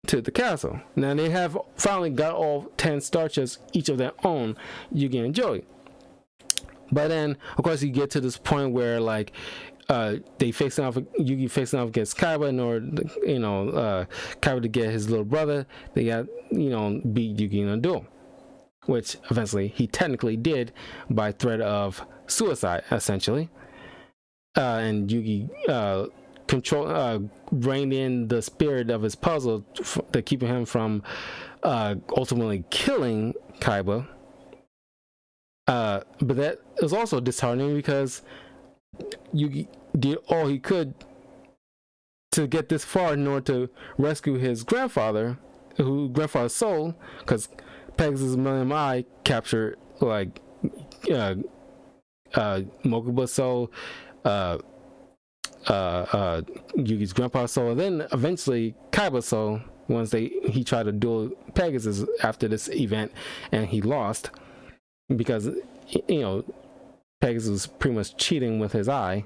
to the castle. Now they have finally got all 10 star chips, each of their own, Yugi and Joey. But then, of course, you get to this point where like they facing off, Yugi facing off against Kaiba in order, Kaiba to get his little brother. They got, beat Yugi in a duel, which eventually he technically did by threat of suicide, essentially. And Yugi reined in the spirit of his puzzle to keep him from ultimately killing Kaiba. But that is also disheartening because Yugi did all he could to get this far in order to rescue his grandfather's soul, because Pegasus Millennium Eye captured like Mokuba's soul, Yugi's grandpa's soul, and then eventually Kaiba's soul once he tried to duel Pegasus after this event, and he lost because Pegasus was pretty much cheating with his eye,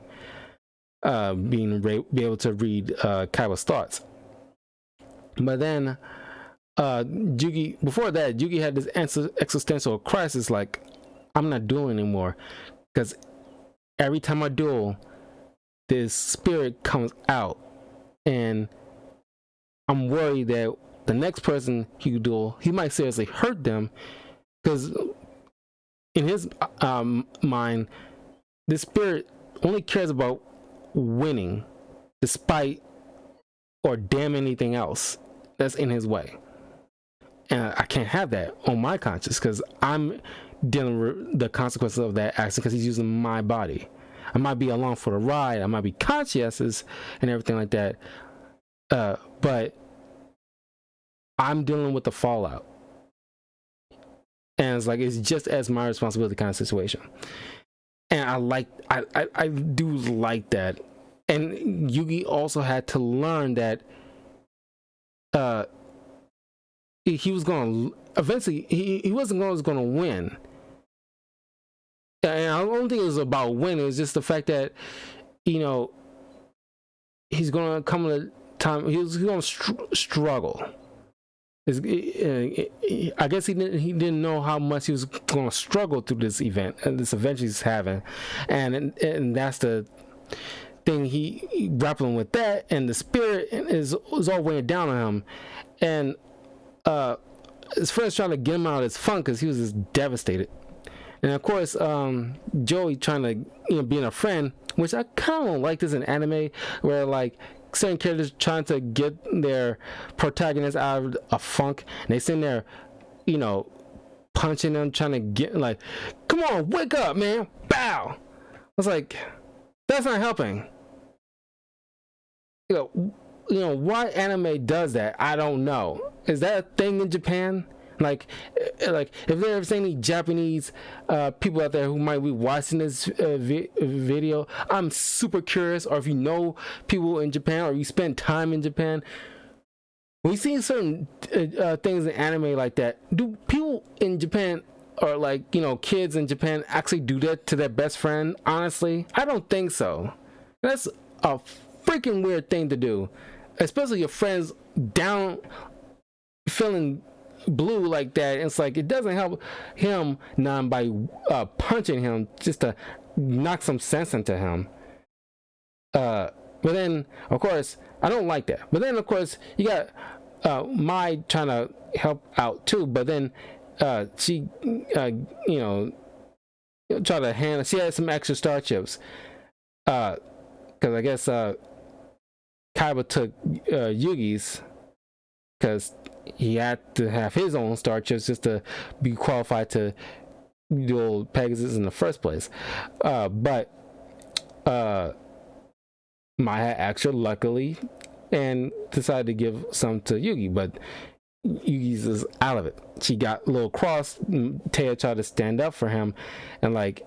be able to read Kaiba's thoughts. But then before that, Yugi had this existential crisis, like, I'm not dueling anymore, because every time I duel, this spirit comes out, and I'm worried that the next person he duel, he might seriously hurt them, because in his mind, this spirit only cares about winning, despite or damn anything else that's in his way. And I can't have that on my conscience, because I'm dealing with the consequences of that action, because he's using my body. I might be along for the ride, I might be conscientious and everything like that, but I'm dealing with the fallout. And it's like, it's just as my responsibility kind of situation. And I do like that. And Yugi also had to learn that he was going to eventually, he wasn't always going to win. And I don't think it was about winning. It was just the fact that, he's going to come at a time, he's going to struggle. I guess he didn't know how much he was going to struggle through this event and this adventure he's having, and that's the thing, he grappling with that, and the spirit is all weighing down on him, and his friends trying to get him out of his funk because he was just devastated. And of course, Joey trying to being a friend, which I kind of don't like this in anime, where like certain characters trying to get their protagonist out of a funk, and they sitting there, punching them, trying to get like, come on, wake up, man, bow. I was like, that's not helping. Why anime does that, I don't know. Is that a thing in Japan? Like if there's any Japanese people out there who might be watching this video, I'm super curious. Or if you know people in Japan, or you spend time in Japan, when you see certain things in anime like that, do people in Japan, or like kids in Japan, actually do that to their best friend? Honestly, I don't think so. That's a freaking weird thing to do, especially your friends down feeling blue like that. It's like, it doesn't help him none by punching him just to knock some sense into him. But then of course I don't like that. But then of course you got Mai trying to help out too, but then she try to hand, she had some extra star chips because I guess Kaiba took Yugi's, because he had to have his own star chips just to be qualified to duel Pegasus in the first place. But Maya had extra, luckily, and decided to give some to Yugi, but Yugi's is out of it. She got a little cross. Taya tried to stand up for him, and like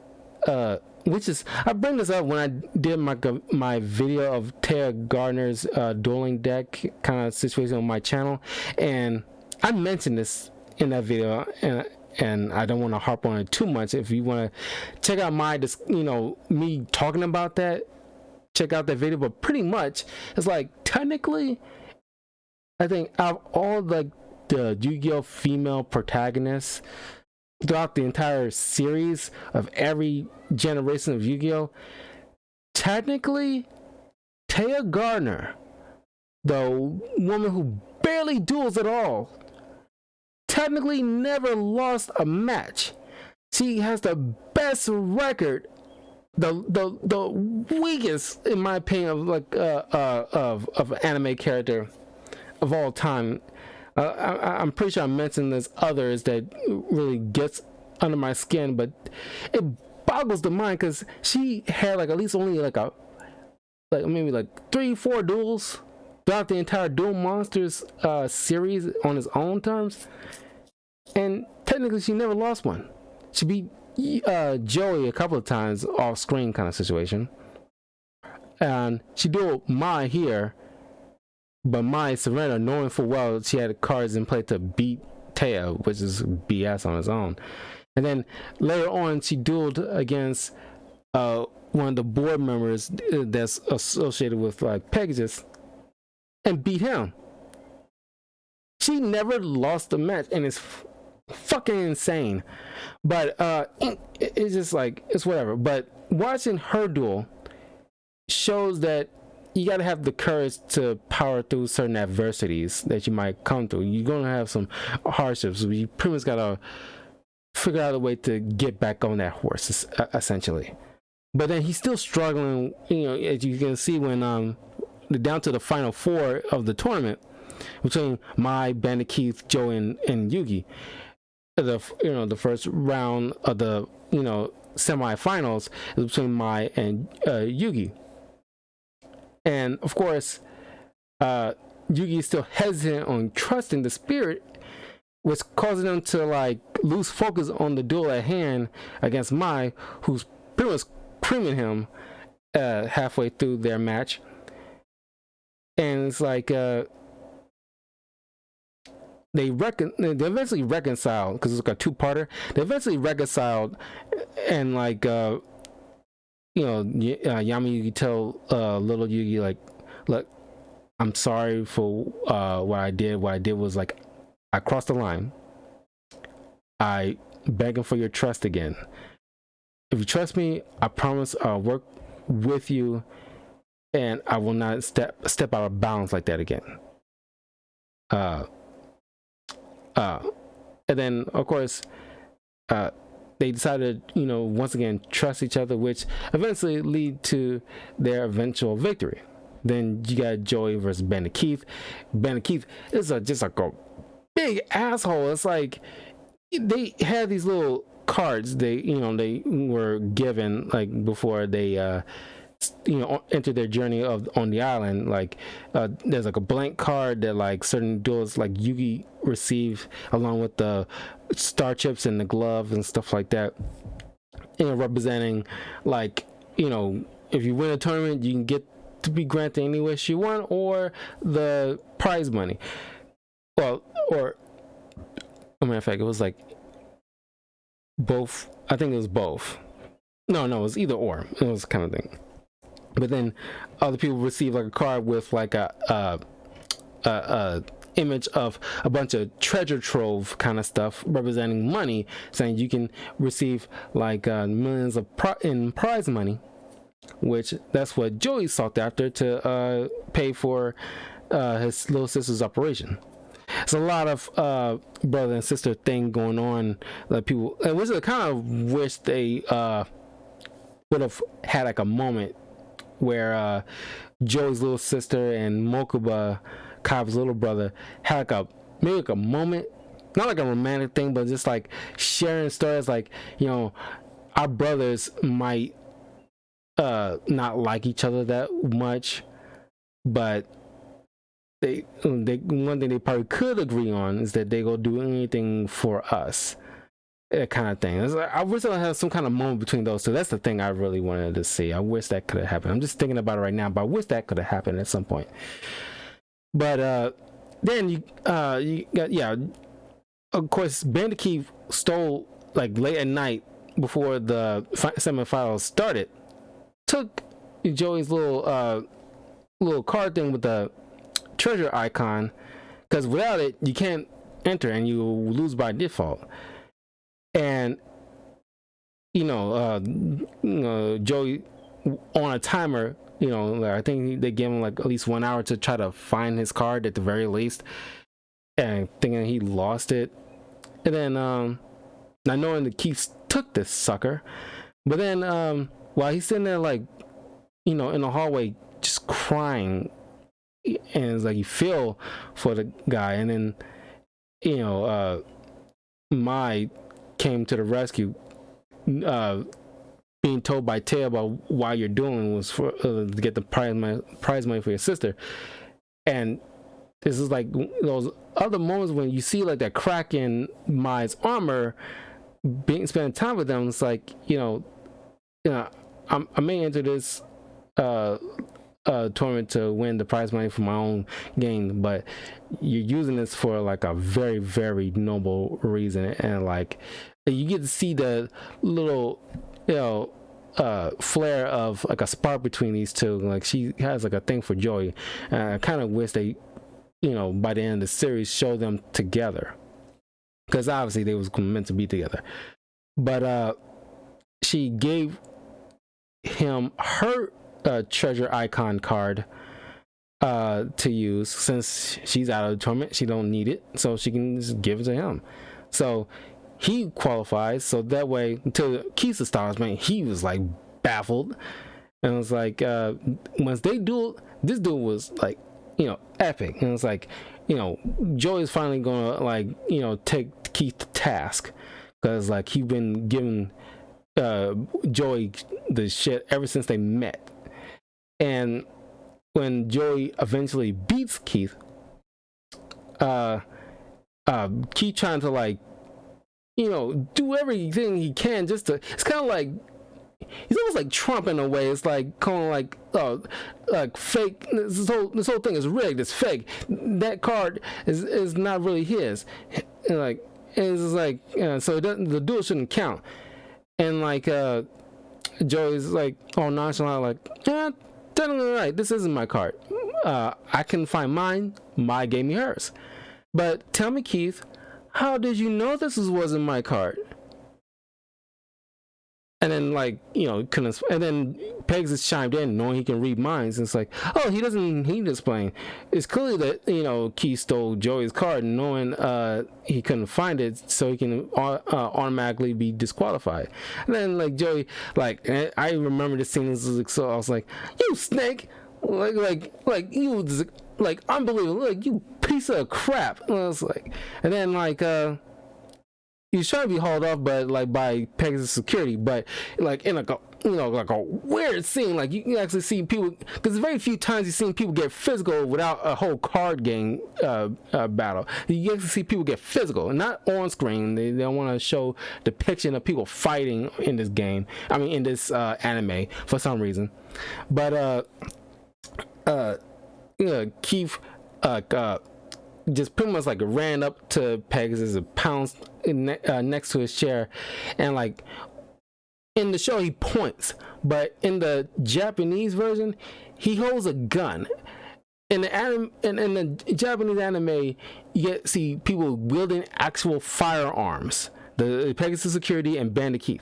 which is, I bring this up when I did my video of Tara Gardner's dueling deck kind of situation on my channel, and I mentioned this in that video, and I don't want to harp on it too much. If you want to check out my, me talking about that, check out that video. But pretty much, it's like technically, I think out of all the Yu-Gi-Oh female protagonists throughout the entire series of every generation of Yu-Gi-Oh, technically, Taya Gardner, the woman who barely duels at all, technically never lost a match. She has the best record, the weakest, in my opinion, of like of an anime character of all time. I'm pretty sure I mentioned there's others that really gets under my skin, but it boggles the mind because she had like at least only like maybe like 3-4 duels throughout the entire Duel Monsters series on its own terms, and technically she never lost one. She beat Joey a couple of times off screen kind of situation, and she dueled Mai here, but Mai surrendered knowing full well she had cards in play to beat Taya, which is BS on its own. And then later on she dueled against one of the board members that's associated with like Pegasus and beat him. She never lost a match, and it's fucking insane. But it's just like, it's whatever. But watching her duel shows that you got to have the courage to power through certain adversities that you might come through. You're going to have some hardships. You pretty much got to figure out a way to get back on that horse, essentially. But then he's still struggling, as you can see when down to the final 4 of the tournament between Mai, Bandit Keith, Joe, and Yugi. The first round of the semifinals is between Mai and Yugi. And of course, Yugi is still hesitant on trusting the spirit, which causes him to like lose focus on the duel at hand against Mai, who's pretty much creaming him halfway through their match. And it's like they eventually reconciled, because it's like a 2-parter. They eventually reconciled, and like Yami Yugi tell little Yugi like, look, I'm sorry for what I did. What I did was like, I crossed the line. I begging for your trust again. If you trust me, I promise I'll work with you, and I will not step out of bounds like that again. And then of course they decided, once again, trust each other, which eventually lead to their eventual victory. Then you got Joey versus Bandit Keith. Bandit Keith is just like a big asshole. It's like they had these little cards they were given like before they enter their journey on the island. Like there's like a blank card that like certain duels like Yugi receive along with the star chips and the glove and stuff like that, representing like if you win a tournament you can get to be granted any wish you want, or the prize money. Well, or a matter of fact, it was like both. I think it was both. No, it was either or. It was kind of thing. But then other people receive like a card with like a image of a bunch of treasure trove kind of stuff representing money, saying you can receive like millions of in prize money, which that's what Joey sought after to pay for his little sister's operation. It's a lot of brother and sister thing going on that people, and which I kind of wish they would have had like a moment where Joey's little sister and Mokuba, Cobb's little brother, had like maybe like a moment, not like a romantic thing, but just like sharing stories, like our brothers might not like each other that much, but they one thing they probably could agree on is that they go do anything for us. kind of thing. I wish I had some kind of moment between those two. That's the thing I really wanted to see. I wish that could have happened. I'm just thinking about it right now, but I wish that could have happened at some point. But then you got, yeah, of course, Bandicoot stole like late at night before the semifinals started. Took Joey's little card thing with the treasure icon, because without it you can't enter and you lose by default. And Joey on a timer, I think they gave him like at least 1 hour to try to find his card at the very least, and thinking he lost it. And then not knowing that Keith took this sucker, but then while he's sitting there like in the hallway just crying, and it's like you feel for the guy, and then Mai came to the rescue, being told by Tay about why you're doing was for to get the prize money for your sister. And this is like those other moments when you see like that crack in Mai's armor, spending time with them. It's like I may enter this tournament to win the prize money for my own game, but you're using this for like a very, very noble reason. And like you get to see the little flare of like a spark between these two. Like she has like a thing for Joey, and I kind of wish they by the end of the series show them together, because obviously they was meant to be together. But she gave him her treasure icon card to use, since she's out of the tournament. She don't need it, so she can just give it to him. So he qualifies, so that way, to Keith's astonishment, he was like baffled, and it was like once they duel, this duel was like epic, and it's like Joey's finally gonna like take Keith to task, because like he's been giving Joey the shit ever since they met. And when Joey eventually beats Keith, Keith trying to like do everything he can just to, it's kind of like he's almost like Trump in a way. It's like kind of like fake. This whole thing is rigged. It's fake. That card is not really his. And like it's like so the duel shouldn't count. And like Joey's like all nonchalant, like technically right. This isn't my card. I can find mine. Mai gave me hers. But tell me, Keith, how did you know this wasn't my card? And then like couldn't. And then Pegasus chimed in, knowing he can read minds. And it's like, oh, he doesn't need to explain. It's clearly that Keith stole Joey's card, knowing he couldn't find it, so he can automatically be disqualified. And then like Joey, like I remember this scene. So I was like, you snake, like you, like unbelievable, like you piece of crap. And I was like, and then like he's trying to be hauled off, but like by Pegasus security, but like in like a like a weird scene. Like you can actually see people, because very few times you've seen people get physical without a whole card game battle. You get to see people get physical, and not on screen. They don't want to show depiction of people fighting in this game. I mean, in this anime for some reason. But Keith just pretty much like ran up to Pegasus and pounced next to his chair, and like in the show he points, but in the Japanese version he holds a gun. In the Japanese anime, you see people wielding actual firearms, the Pegasus security and Bandicoot,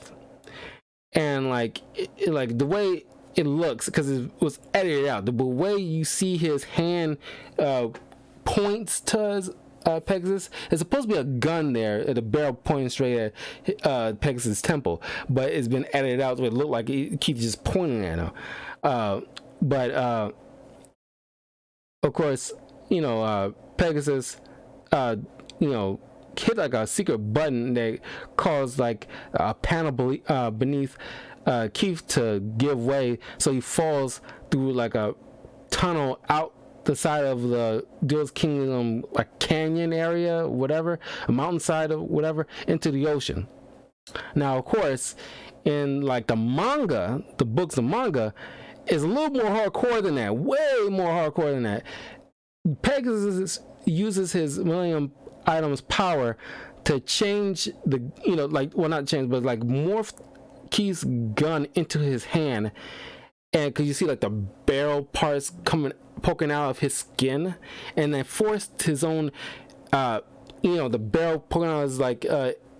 and like like the way it looks, because it was edited out, the way you see his hand points to Pegasus, it's supposed to be a gun there, the barrel pointing straight at Pegasus' temple, but it's been edited out so it looked like it keeps just pointing at him. But of course, Pegasus hit like a secret button that caused like a panel beneath Keith to give way, so he falls through like a tunnel out the side of the Duelist Kingdom, like canyon area, whatever, a mountainside or whatever, into the ocean. Now, of course, in like the manga, the books of manga, is a little more hardcore than that. Way more hardcore than that. Pegasus uses his Millennium Item's power to change the, like, well, not change, but like morph Key's gun into his hand, and because you see like the barrel parts poking out of his skin, and then forced his own the barrel poking out his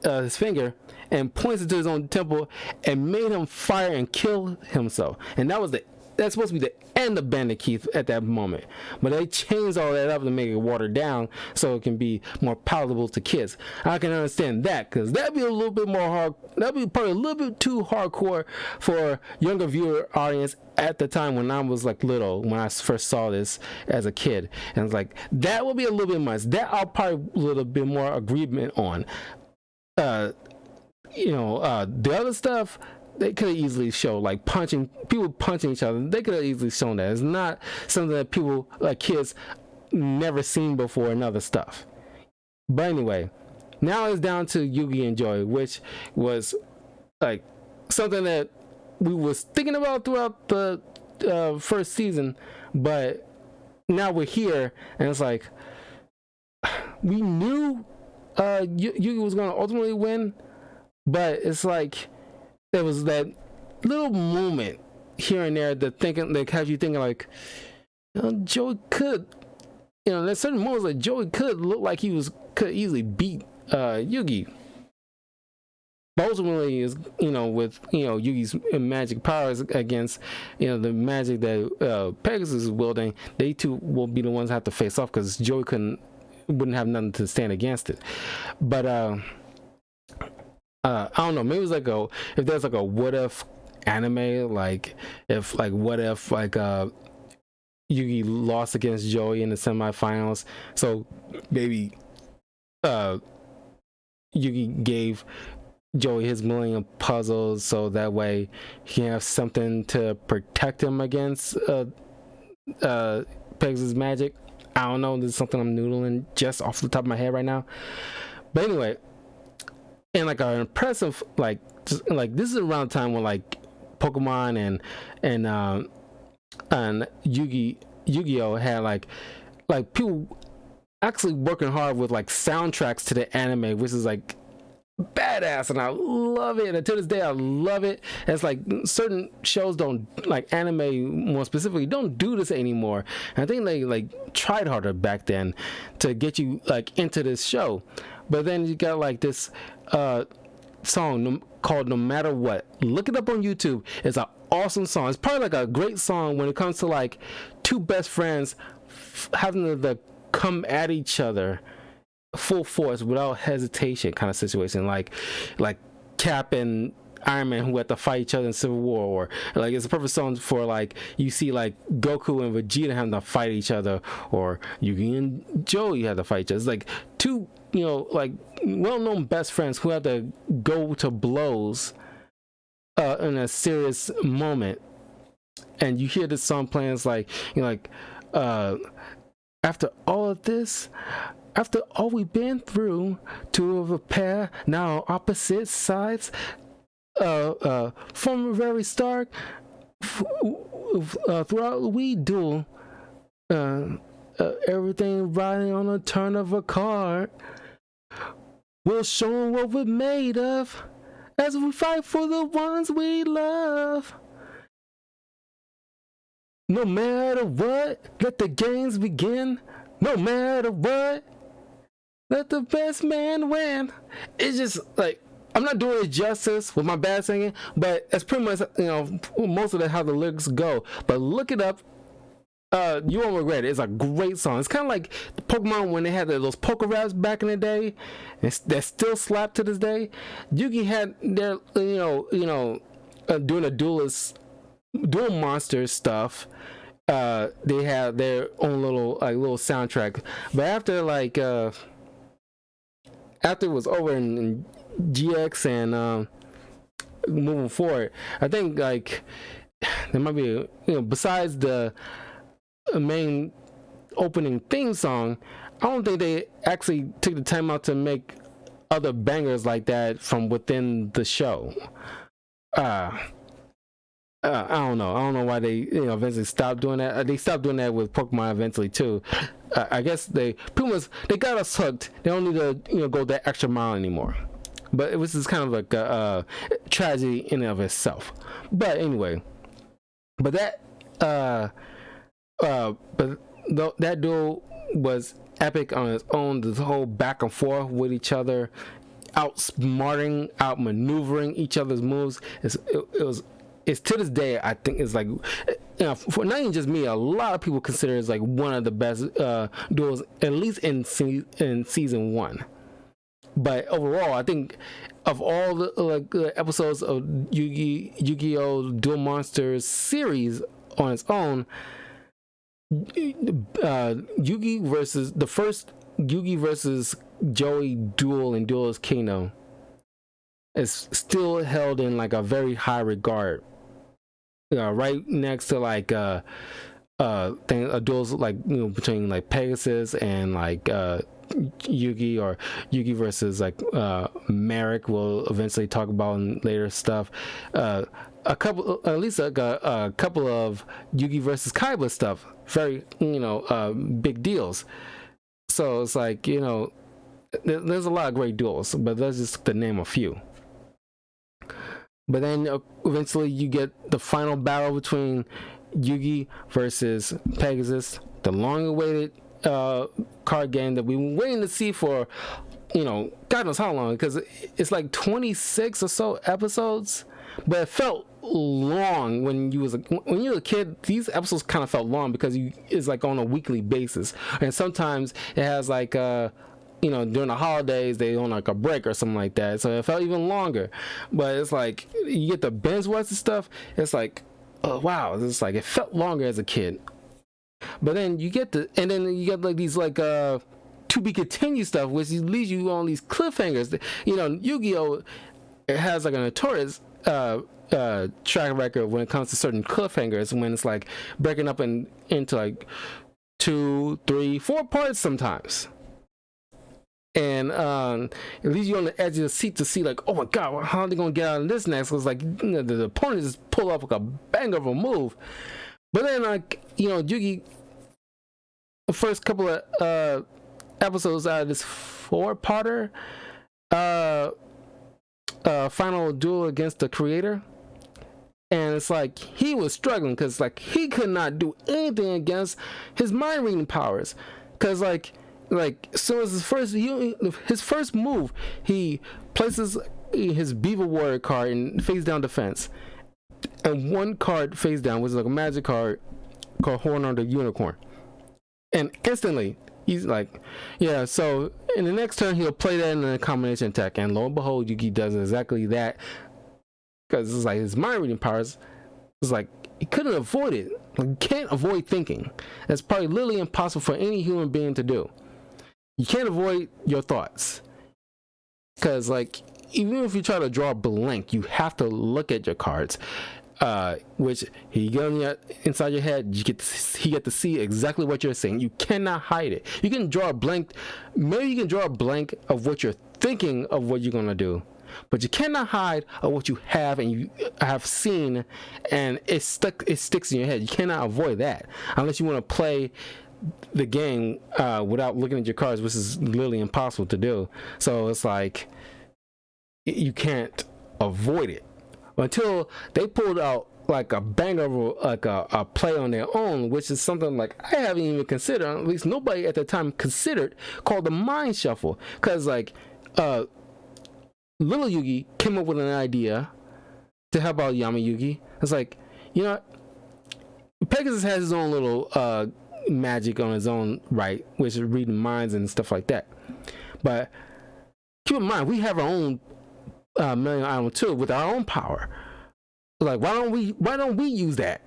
his finger, and points it to his own temple, and made him fire and kill himself. And that's supposed to be the end of Bandit Keith at that moment, but they changed all that up to make it watered down so it can be more palatable to kids. I can understand that, because that'd be a little bit more hard. That'd be probably a little bit too hardcore for younger viewer audience at the time when I was like little, when I first saw this as a kid, and it's like that would be a little bit much. That I'll probably a little bit more agreement on. The other stuff, they could have easily shown, like people punching each other. They could have easily shown that. It's not something that people, like kids, never seen before and other stuff. But anyway, now it's down to Yugi and Joy, which was like something that we was thinking about throughout the first season, but now we're here, and it's like we knew Yugi was going to ultimately win, but it's like there was that little moment here and there that has you thinking like, Joey could, there's certain moments like Joey could look like could easily beat Yugi. But ultimately, is with Yugi's magic powers against the magic that Pegasus is wielding, they two will be the ones that have to face off, because Joey wouldn't have nothing to stand against it. But I don't know, maybe it's like if there's like a what if anime, like if like what if like Yugi lost against Joey in the semifinals, so maybe Yugi gave Joey his Millennium Puzzles so that way he can have something to protect him against Pegasus magic. I don't know, this is something I'm noodling just off the top of my head right now. But anyway, and like an impressive like this is around the time when like Pokemon and Yu-Gi-Oh had like people actually working hard with like soundtracks to the anime, which is like badass, and I love it. And to this day I love it. And it's like certain shows don't, like anime more specifically, don't do this anymore, and I think they like tried harder back then to get you like into this show. But then you got like this song called No Matter What. Look it up on YouTube. It's an awesome song. It's probably like a great song when it comes to like two best friends having to come at each other full force without hesitation kind of situation, like Cap and Iron Man who had to fight each other in Civil War, or like it's a perfect song for like you see like Goku and Vegeta having to fight each other, or Yugi and Joey had to fight each other. It's like two like well-known best friends who have to go to blows in a serious moment, and you hear this song playing. It's like after all of this, after all we've been through, two of a pair, now opposite sides, from the very start, throughout we duel, everything riding on a turn of a card. We'll show 'em what we're made of as we fight for the ones we love. No matter what, let the games begin. No matter what, let the best man win. It's just like, I'm not doing it justice with my bad singing, but it's pretty much most of that how the lyrics go. But look it up. You won't regret it. It's a great song. It's kind of like Pokemon when they had those poker raps back in the day. That still slap to this day. Yugi had their doing a Duel Monsters stuff. They had their own little soundtrack. But after it was over in GX and moving forward, I think like there might be besides the main opening theme song, I don't think they actually took the time out to make other bangers like that from within the show. I don't know. I don't know why they eventually stopped doing that. They stopped doing that with Pokemon eventually too. I guess they pretty much they got us hooked. They don't need to go that extra mile anymore. But it was just kind of like a tragedy in and of itself. But anyway, but that that duel was epic on its own. The whole back and forth with each other, outsmarting, outmaneuvering each other's moves. It's to this day, I think it's like, for not even just me, a lot of people consider it's like one of the best duels, at least in season 1. But overall, I think of all the episodes of Yu-Gi-Oh! Duel Monsters series on its own, Yugi versus the first Yugi versus Joey duel in Duelist Kingdom is still held in like a very high regard. Right next to like duels like between like Pegasus and like Yugi, or Yugi versus like Merrick. We'll eventually talk about in later stuff. A couple, at least like a couple of Yugi versus Kaiba stuff. Very big deals. So it's like there's a lot of great duels, but that's just to name a few. But then eventually you get the final battle between Yugi versus Pegasus, the long-awaited card game that we've been waiting to see for, God knows how long, because it's like 26 or so episodes, but it felt long when you were a kid. These episodes kind of felt long because it's like on a weekly basis, and sometimes it has like during the holidays they on like a break or something like that, so it felt even longer. But it's like you get the binge watch and stuff, it's like, oh wow, it's like it felt longer as a kid. But then you get like these like to be continued stuff, which leads you on these cliffhangers. Yu-Gi-Oh! It has like a notorious track record when it comes to certain cliffhangers, when it's like breaking up into like 2, 3, 4 parts sometimes. And it leaves you on the edge of the seat to see like, oh my god, how are they gonna get out of this next? Because like the opponent just pull off like a banger of a move. But then like Yugi, the first couple of episodes out of this 4-parter final duel against the creator, and it's like he was struggling because like he could not do anything against his mind reading powers, because like so as his first move, he places his Beaver Warrior card in face down defense, and one card face down, which is like a magic card called Horn on the Unicorn, and instantly he's like, yeah, so in the next turn he'll play that in a combination attack, and lo and behold, Yugi does exactly that, because it's like his mind reading powers, it's like he couldn't avoid it. Like, you can't avoid thinking. That's probably literally impossible for any human being to do. You can't avoid your thoughts, because like even if you try to draw a blank, you have to look at your cards, which he get inside your head. He get to see exactly what you're saying. You cannot hide it. You can draw a blank. Maybe you can draw a blank of what you're thinking of what you're gonna do, but you cannot hide of what you have and you have seen, and it sticks in your head. You cannot avoid that unless you want to play the game without looking at your cards, which is literally impossible to do. So it's like you can't avoid it until they pulled out like a banger, like a play on their own, which is something like I haven't even considered, at least nobody at the time considered, called the Mind Shuffle. Because like Little Yugi came up with an idea to help out Yami Yugi. It's like, Pegasus has his own little magic on his own right, which is reading minds and stuff like that. But keep in mind, we have our own Million Island too, with our own power. Like, why don't we use that?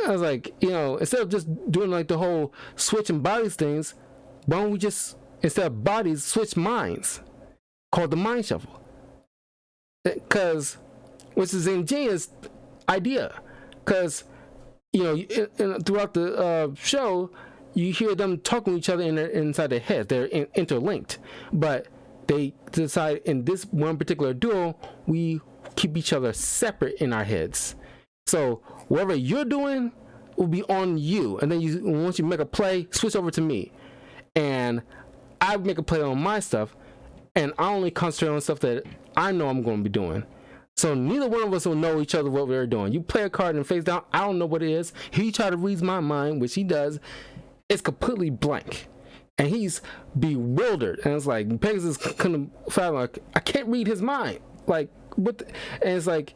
I was like, instead of just doing like the whole switching bodies things, why don't we just, instead of bodies, switch minds, called the Mind Shuffle? Because, which is an ingenious idea, because throughout the show, you hear them talking to each other inside their heads. They're interlinked, but they decide in this one particular duel, we keep each other separate in our heads. So whatever you're doing will be on you, and then once you make a play, switch over to me, and I make a play on my stuff, and I only concentrate on stuff that I know I'm going to be doing. So neither one of us will know each other what we're doing. You play a card and face down, I don't know what it is. He try to read my mind, which he does. It's completely blank, and he's bewildered. And it's like Pegasus couldn't fathom, like, I can't read his mind. Like, what? And it's like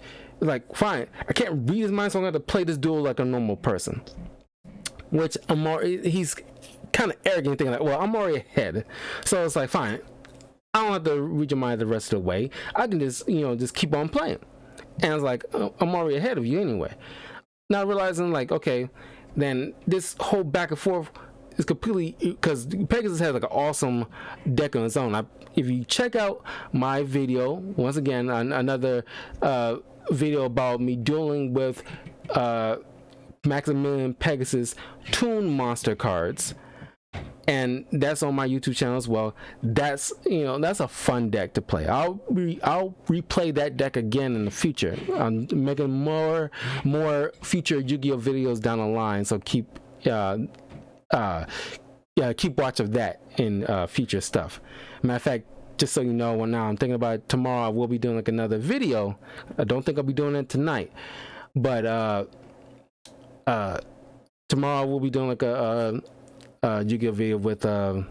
fine, I can't read his mind, so I'm gonna have to play this duel like a normal person. Which he's kind of arrogant, thinking like, well, I'm already ahead, so it's like, fine, I don't have to read your mind the rest of the way. I can just just keep on playing. And I was like, oh, I'm already ahead of you anyway. Not realizing, like, okay, then this whole back and forth is completely, because Pegasus has like an awesome deck on its own. If you check out my video, once again, another video about me dueling with Maximilian Pegasus Toon Monster cards, and that's on my YouTube channel as well. That's that's a fun deck to play. I'll replay that deck again in the future. I'm making more future Yu-Gi-Oh videos down the line, so keep watch of that in future stuff. Matter of fact, just so you know, now I'm thinking about it, tomorrow I will be doing like another video. I don't think I'll be doing it tonight, but tomorrow we'll be doing like a Yu-Gi-Oh video with a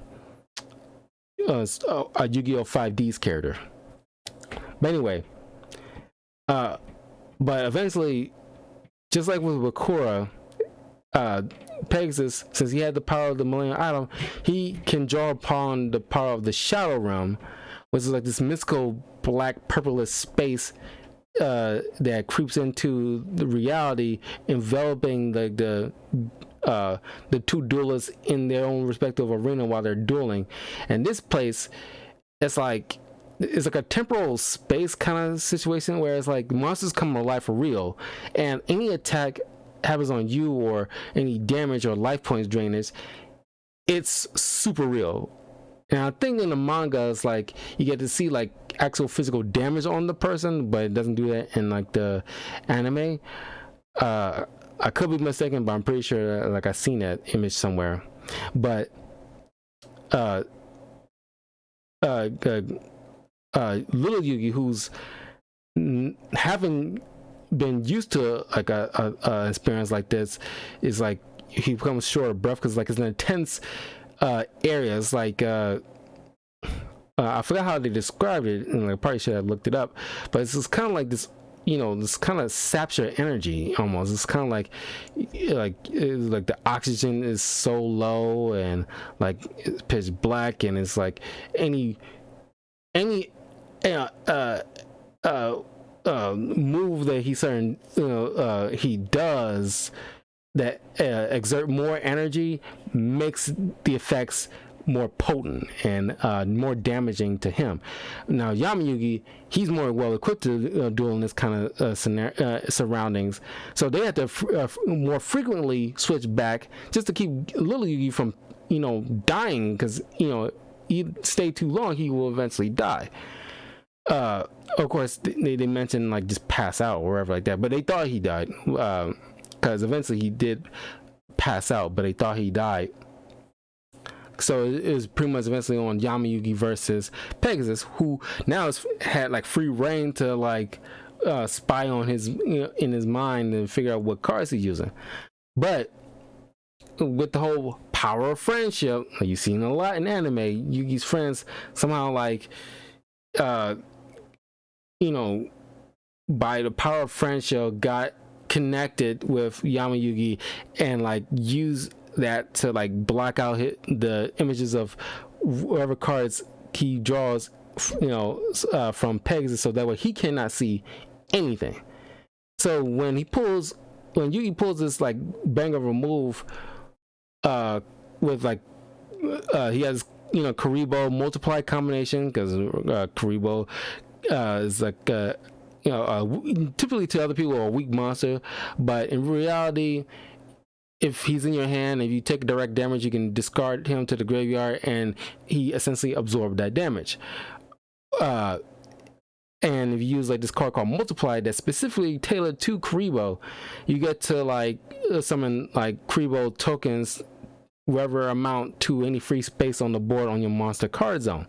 Yu-Gi-Oh 5D's character. But anyway, but eventually, just like with Wakura, Pegasus, since he had the power of the Millennium Item, he can draw upon the power of the Shadow Realm, which is like this mystical black purplish space that creeps into the reality, enveloping the two duelists in their own respective arena while they're dueling. And this place, it's like a temporal space kind of situation where it's like monsters come alive for real, and any attack happens on you or any damage or life points drainage, it's super real. And I think in the manga, it's like you get to see like actual physical damage on the person, but it doesn't do that in like the anime. I could be mistaken, but I'm pretty sure like I've seen that image somewhere. But Little Yugi, who's having been used to like a experience like this, is like he becomes short of breath because like it's an intense area. It's like I forgot how they described it, and I probably should have looked it up, but it's just kind of like this, this kind of saps your energy almost. It's kind of like the oxygen is so low and like it's pitch black, and it's like any move that he does that exert more energy makes the effects more potent and more damaging to him. Now Yamayugi, he's more well equipped to duel in this kind of surroundings, so they have to more frequently switch back just to keep Little Yugi from dying, because you stay too long, he will eventually die. Of course they mentioned like just pass out or wherever like that, but they thought he died, because eventually he did pass out, but they thought he died. So it was pretty much eventually on Yamayugi versus Pegasus, who now had like free reign to like spy on his in his mind and figure out what cards he's using. But with the whole power of friendship, you've seen a lot in anime, Yugi's friends somehow like by the power of friendship got connected with Yamayugi and like used that to like block out the images of whatever cards he draws from Pegasus, so that way he cannot see anything. So when Yugi pulls this like bang of a move with like he has Karibo multiply combination, because Karibo is like typically to other people a weak monster, but in reality, if he's in your hand, if you take direct damage, you can discard him to the graveyard and he essentially absorbed that damage. uh and if you use like this card called Multiply that's specifically tailored to Karibo, you get to like summon like Karibo tokens whatever amount to any free space on the board on your monster card zone.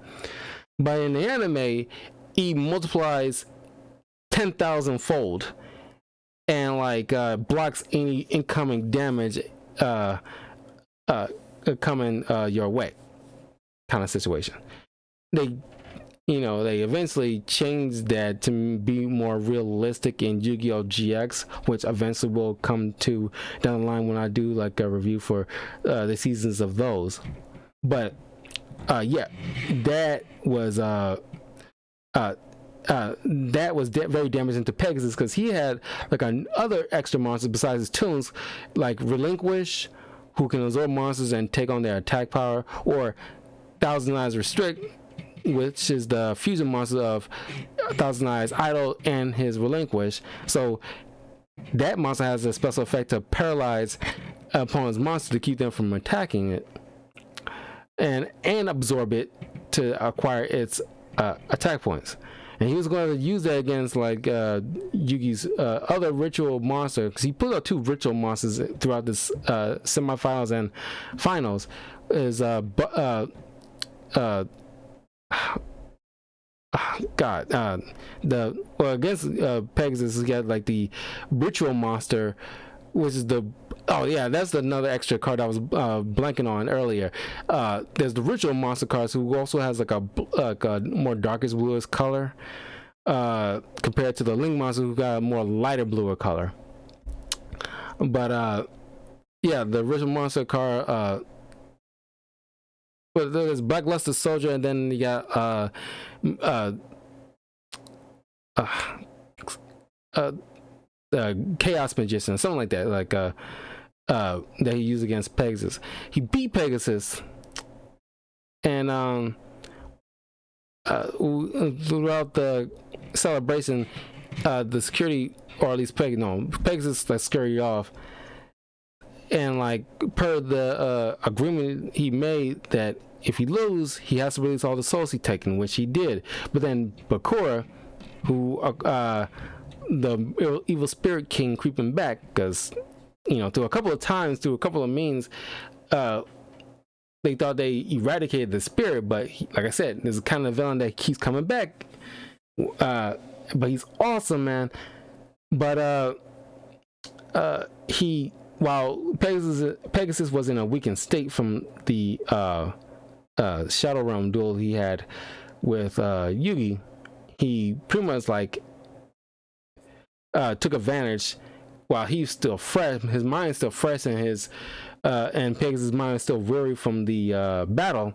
But in the anime, he multiplies 10,000 fold and like blocks any incoming damage coming your way, kind of situation. They they eventually changed that to be more realistic in Yu-Gi-Oh! GX, which eventually will come to down the line when I do like a review for the seasons of those. But yeah, that was very damaging to Pegasus because he had like other extra monsters besides his tunes, like Relinquish, who can absorb monsters and take on their attack power, or Thousand Eyes Restrict, which is the fusion monster of Thousand Eyes Idol and his Relinquish. So that monster has a special effect to paralyze opponent's monster to keep them from attacking it, and absorb it to acquire its attack points. And he was going to use that against like Yugi's other ritual monster, because he put out 2 ritual monsters throughout this semifinals and finals. Is against Pegasus, he got like the ritual monster, which is that's another extra card I was blanking on earlier. There's the ritual monster cards, who also has like a more darkest bluish color compared to the link monster, who got a more lighter bluer color. But the ritual monster card, but there's Blackluster Soldier, and then you got Chaos Magician, something like that, like that he used against Pegasus. He beat Pegasus, and throughout the celebration, the security, or at least Pegasus like scared you off. And like per the agreement he made, that if he loses, he has to release all the souls he taken, which he did. But then Bakura, who the evil spirit king, creeping back, because through a couple of times, through a couple of means, they thought they eradicated the spirit, but like I said, there's a kind of villain that keeps coming back. But he's awesome, man. But while Pegasus was in a weakened state from the Shadow Realm duel he had with Yugi, he pretty much like took advantage while he's still fresh. His mind is still fresh, and and Pegasus' mind is still weary from the battle.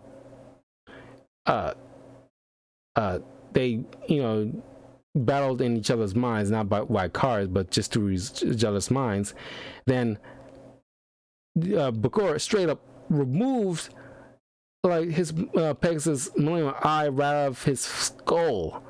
They battled in each other's minds, not by cards, but just through each other's minds. Then Bakura straight up removed like his Pegasus Millennium Eye right out of his skull.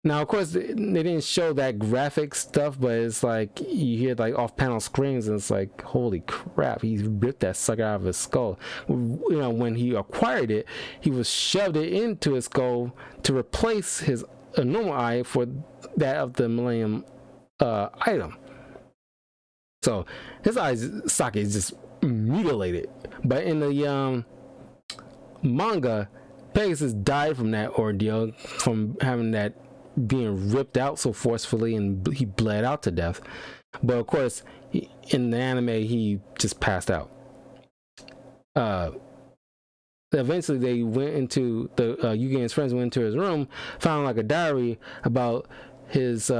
Now, of course, they didn't show that graphic stuff, but it's like you hear like off-panel screams, and it's like, holy crap, he ripped that sucker out of his skull. When he acquired it, he was shoved it into his skull to replace his normal eye for that of the Millennium item. So his eye socket is just mutilated. But in the manga, Pegasus died from that ordeal, from having that being ripped out so forcefully, and he bled out to death. But of course, in the anime, he just passed out. Eventually they went into Yugi and his friends went into his room, found like a diary about his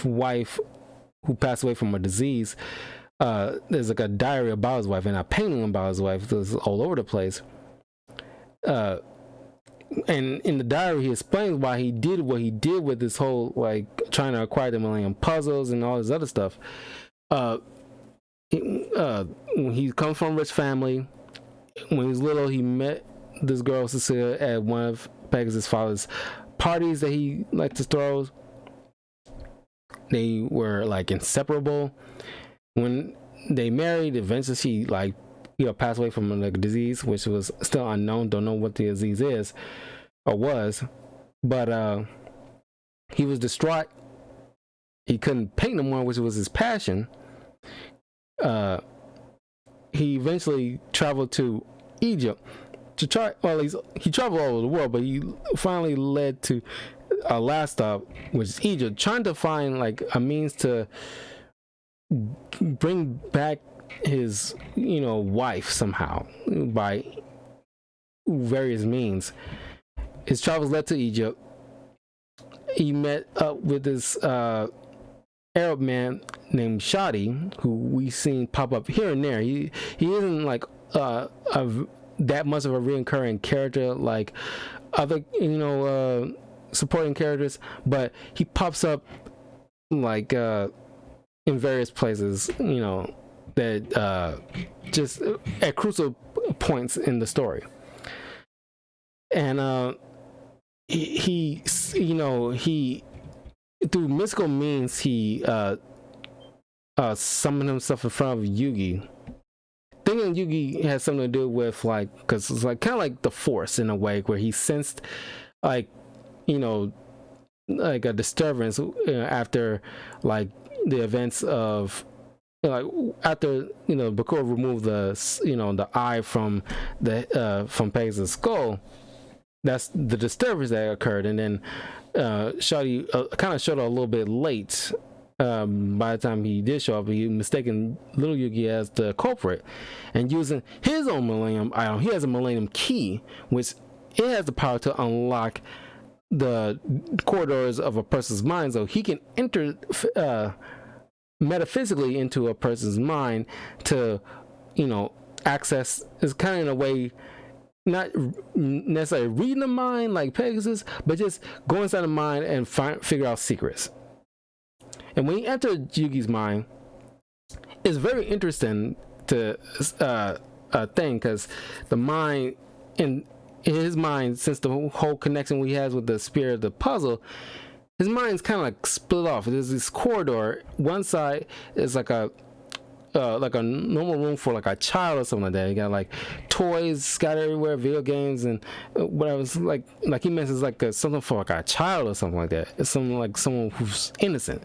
wife who passed away from a disease. There's like a diary about his wife and a painting about his wife that's all over the place. And in the diary, he explains why he did what he did with this whole like trying to acquire the Millennium Puzzles and all this other stuff. When he comes from a rich family, when he was little, he met this girl Cecilia at one of Pegasus' father's parties that he liked to throw. They were like inseparable. When they married, eventually she like passed away from like a disease, which was still unknown. Don't know what the disease is or was, but he was distraught. He couldn't paint no more, which was his passion. He eventually traveled to Egypt to try. Well, he traveled all over the world, but he finally led to a last stop, which is Egypt, trying to find like a means to bring back his wife somehow by various means. His travels led to Egypt. He met up with this Arab man named Shadi, who we've seen pop up here and there. He isn't like that much of a recurring character like other supporting characters, but he pops up like in various places, that just at crucial points in the story. And he through mystical means he summoned himself in front of Yugi, thinking Yugi has something to do with like, because it's like kind of like the Force in a way, where he sensed like like a disturbance after like the events of like after Bakura removed the eye from Pegasus' skull. That's the disturbance that occurred, and then Shadi kind of showed up a little bit late. By the time he did show up, he mistaken little Yugi as the culprit, and using his own Millennium item, he has a Millennium key, which it has the power to unlock the corridors of a person's mind, so he can enter metaphysically into a person's mind to access. Is kind of in a way not necessarily reading the mind like Pegasus, but just go inside the mind and figure out secrets. And when you enter Yugi's mind, it's very interesting to thing, because the mind in his mind, since the whole connection we has with the spirit of the puzzle, his mind's kind of like split off. There's this corridor. One side is like a normal room for like a child or something like that. You got like toys scattered everywhere, video games and whatever. It's like he mentions like something for like a child or something like that. It's something like someone who's innocent.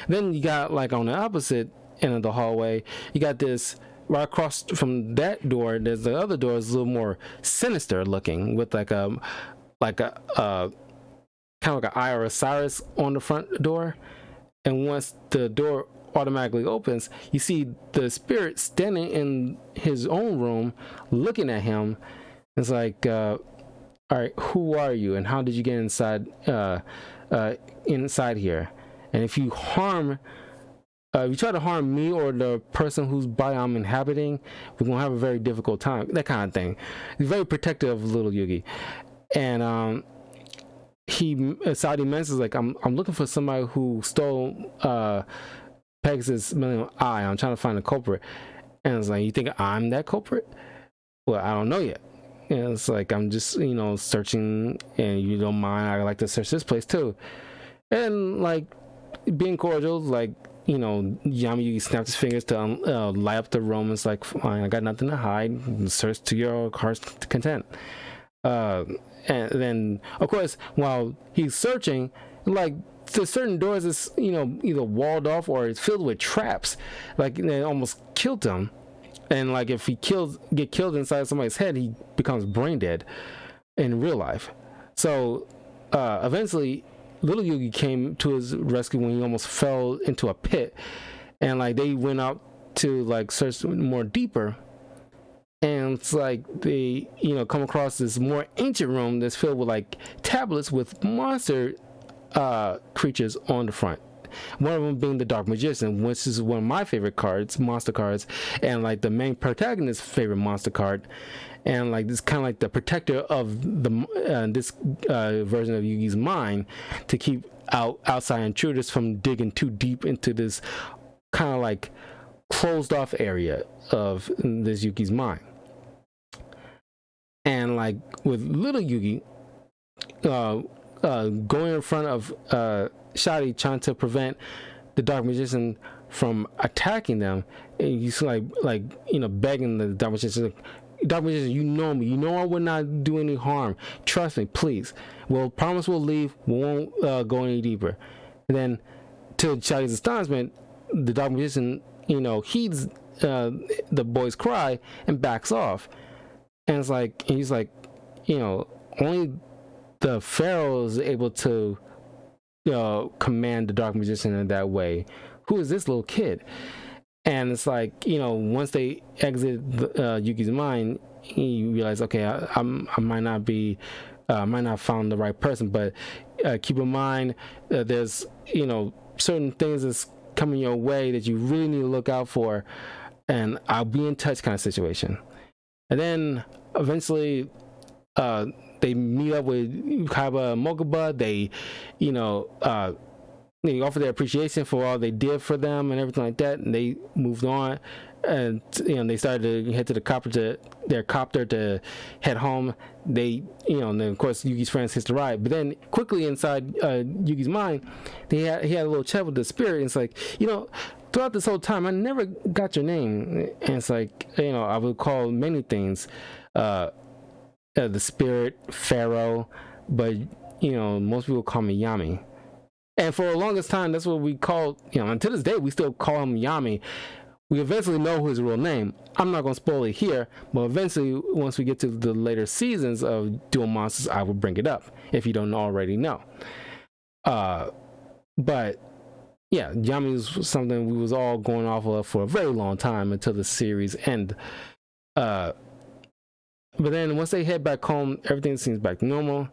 Then you got like on the opposite end of the hallway, you got this right across from that door. There's the other door is a little more sinister looking, with like a kind of like an eye or a Cyrus on the front door. And once the door automatically opens, you see the spirit standing in his own room looking at him. It's like, all right, who are you and how did you get inside here? And if you harm if you try to harm me or the person whose body I'm inhabiting, we're gonna have a very difficult time. That kind of thing. He's very protective of little Yugi. And Saudi mentions like, I'm looking for somebody who stole Pegasus' Millennium Eye. I'm trying to find a culprit. And it's like, you think I'm that culprit? Well, I don't know yet. And it's like, I'm just searching, and you don't mind, I like to search this place too. And like being cordial, like Yami snapped his fingers to light up the room. It's like, fine, I got nothing to hide. Search to your heart's content. And then, of course, while he's searching, like to certain doors is either walled off or it's filled with traps. Like they almost killed him. And like if he get killed inside somebody's head, he becomes brain dead in real life. So eventually, little Yugi came to his rescue when he almost fell into a pit, and like they went out to like search more deeper, and it's like they come across this more ancient room that's filled with like tablets with monster creatures on the front. One of them being the Dark Magician, which is one of my favorite cards, monster cards, and like the main protagonist's favorite monster card. And like this kind of like the protector of the this version of Yugi's mind, to keep outside intruders from digging too deep into this kind of like closed off area of this Yugi's mind. And like with little Yugi going in front of Shadi, trying to prevent the Dark Magician from attacking them, and he's like begging the Dark Magician, like, Dark Magician, you know me, you know I would not do any harm. Trust me, please. We'll promise we'll leave. We won't go any deeper. And then, to Shaggy's astonishment, the Dark Magician, heeds the boy's cry and backs off. And he's like, only the Pharaoh is able to command the Dark Magician in that way. Who is this little kid? And it's like, once they exit Yugi's mind, you realize, okay, I might not be, might not found the right person, but keep in mind, there's, certain things that's coming your way that you really need to look out for, and I'll be in touch kind of situation. And then eventually, they meet up with Kaiba and Mokuba. They, they offer their appreciation for all they did for them and everything like that, and they moved on, and they started to head to their copter to head home. They, and then of course Yugi's friends hitched a ride, but then quickly inside Yugi's mind, he had a little chat with the spirit, and it's like, throughout this whole time I never got your name, and it's like, I would call many things the spirit, Pharaoh, but most people call me Yami. And for the longest time, that's what we called, and to this day, we still call him Yami. We eventually know his real name. I'm not going to spoil it here, but eventually, once we get to the later seasons of Duel Monsters, I will bring it up, if you don't already know. But, yeah, Yami was something we was all going off of for a very long time until the series ended. But then, once they head back home, everything seems back to normal.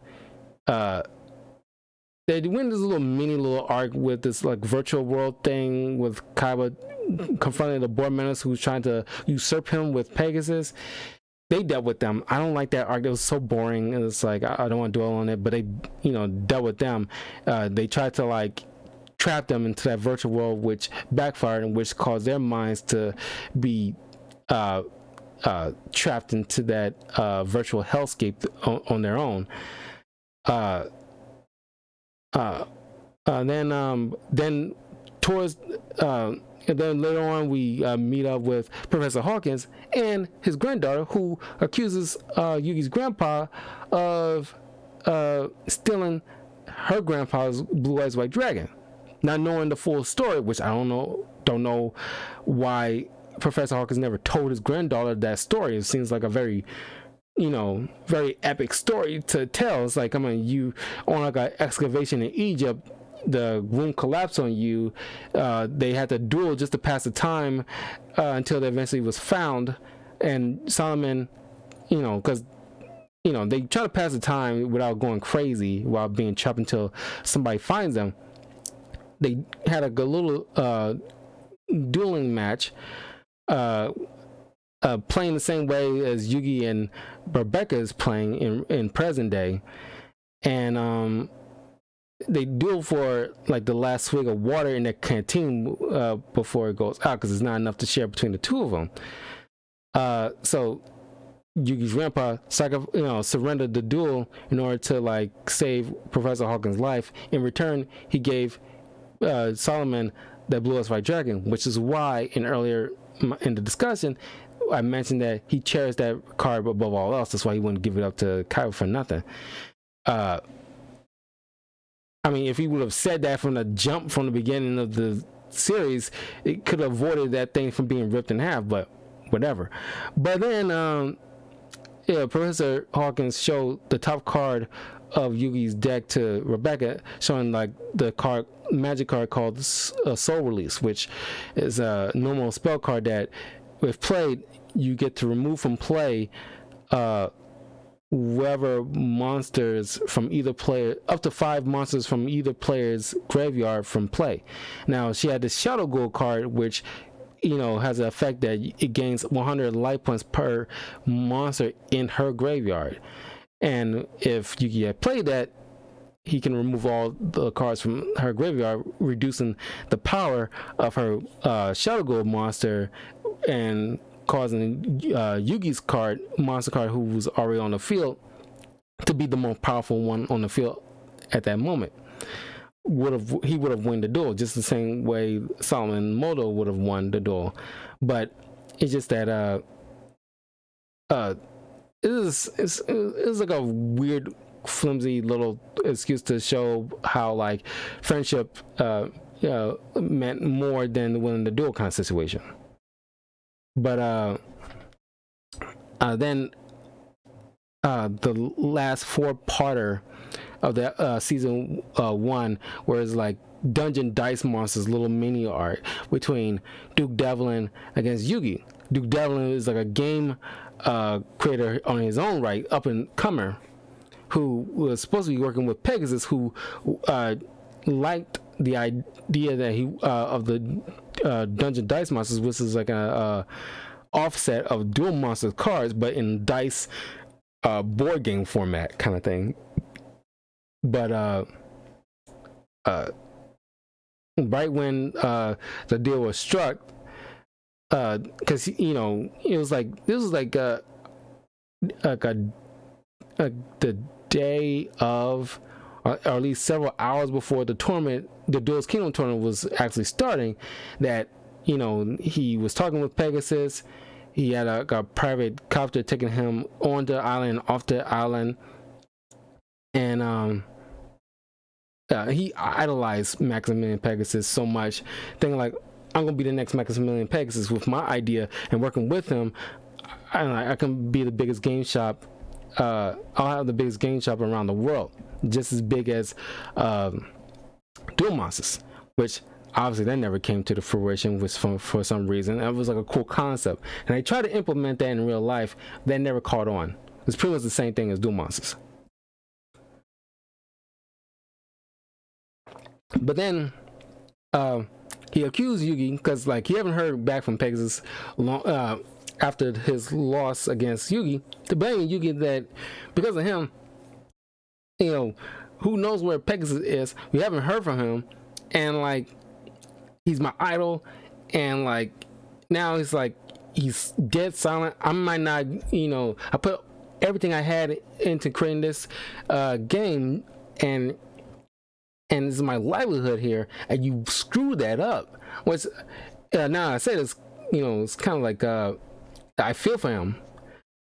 They win this little arc with this virtual world thing with Kaiba confronting the board members who's trying to usurp him with Pegasus. They dealt with them. I don't like that arc. It was so boring, and it's like I don't want to dwell on it. But they, dealt with them. They tried to trap them into that virtual world, which backfired and which caused their minds to be trapped into that virtual hellscape on their own. Then towards and then later on we meet up with Professor Hawkins and his granddaughter, who accuses Yugi's grandpa of stealing her grandpa's blue eyes white dragon. Not knowing the full story, which I don't know why Professor Hawkins never told his granddaughter that story. It seems like a very very epic story to tell. It's like, you on an excavation in Egypt, the room collapsed on you. They had to duel just to pass the time until they eventually was found. And Solomon, because they try to pass the time without going crazy while being trapped until somebody finds them. They had a good little dueling match. Playing the same way as Yugi and Rebecca is playing in present day, and they duel for the last swig of water in their canteen before it goes out, because it's not enough to share between the two of them. So Yugi's grandpa surrendered the duel in order to save Professor Hawkins' life. In return, he gave Solomon that blue eyes white dragon, which is why earlier in the discussion I mentioned that he cherished that card above all else. That's why he wouldn't give it up to Kaiba for nothing. If he would have said that from the jump, from the beginning of the series, it could have avoided that thing from being ripped in half, but whatever. But then Professor Hawkins showed the top card of Yugi's deck to Rebecca, showing the magic card called Soul Release, which is a normal spell card that, if played, you get to remove from play whoever monsters from either player, up to 5 monsters from either player's graveyard from play. Now, she had this Shadow Ghoul card, which has an effect that it gains 100 life points per monster in her graveyard. And if Yugi had played that, he can remove all the cards from her graveyard, reducing the power of her Shadow Ghoul monster and causing Yugi's monster card, who was already on the field, to be the most powerful one on the field at that moment. would have won the duel just the same way Solomon Moto would have won the duel. But it's just that it is like a weird, flimsy little excuse to show how like friendship meant more than winning the duel kind of situation. But then the last four-parter of the season 1, where it's like Dungeon Dice Monsters little mini art between Duke Devlin against Yugi. Duke Devlin is like a game creator on his own right, up and comer, who was supposed to be working with Pegasus, who liked the idea that he of the Dungeon Dice Monsters, which is like a offset of Duel Monsters cards, but in dice board game format kind of thing. But right when the deal was struck, because it was like this was like the day of, or at least several hours before the tournament, the Duelist Kingdom tournament was actually starting, that he was talking with Pegasus. He had a private copter taking him on the island, off the island, and he idolized Maximilian Pegasus so much, thinking like, I'm gonna be the next Maximilian Pegasus with my idea, and working with him, I can be the biggest game shop. I'll have the biggest game shop around the world, just as big as Duel Monsters, which obviously that never came to the fruition, which for some reason that was like a cool concept, and I tried to implement that in real life. That never caught on. It's pretty much the same thing as Duel Monsters. But then he accused Yugi, because like he haven't heard back from Pegasus after his loss against Yugi, to blame Yugi that because of him, who knows where Pegasus is. We haven't heard from him, and like he's my idol, and like now he's dead silent. I might not, I put everything I had into creating this game, and this is my livelihood here, and you screw that up. Which now I say this, it's kind of like I feel for him,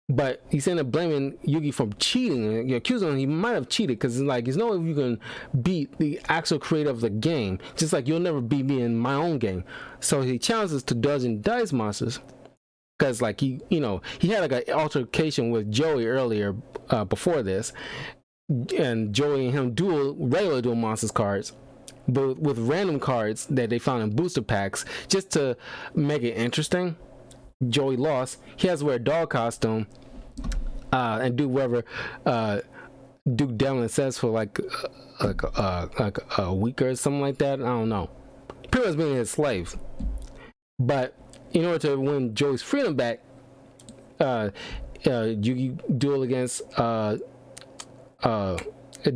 but he's saying that blaming Yugi for cheating. You're accusing him, he might have cheated, because like there's no way you can beat the actual creator of the game, just like you'll never beat me in my own game. So he challenges to Dungeon Dice Monsters, because like he had like an altercation with Joey earlier before this, and Joey and him duel regular Duel Monsters cards, but with random cards that they found in booster packs just to make it interesting. Joey lost. He has to wear a dog costume and do whatever Duke Devlin says for like a week or something like that. I don't know. Pretty much being his slave. But in order to win Joey's freedom back, Yugi duel against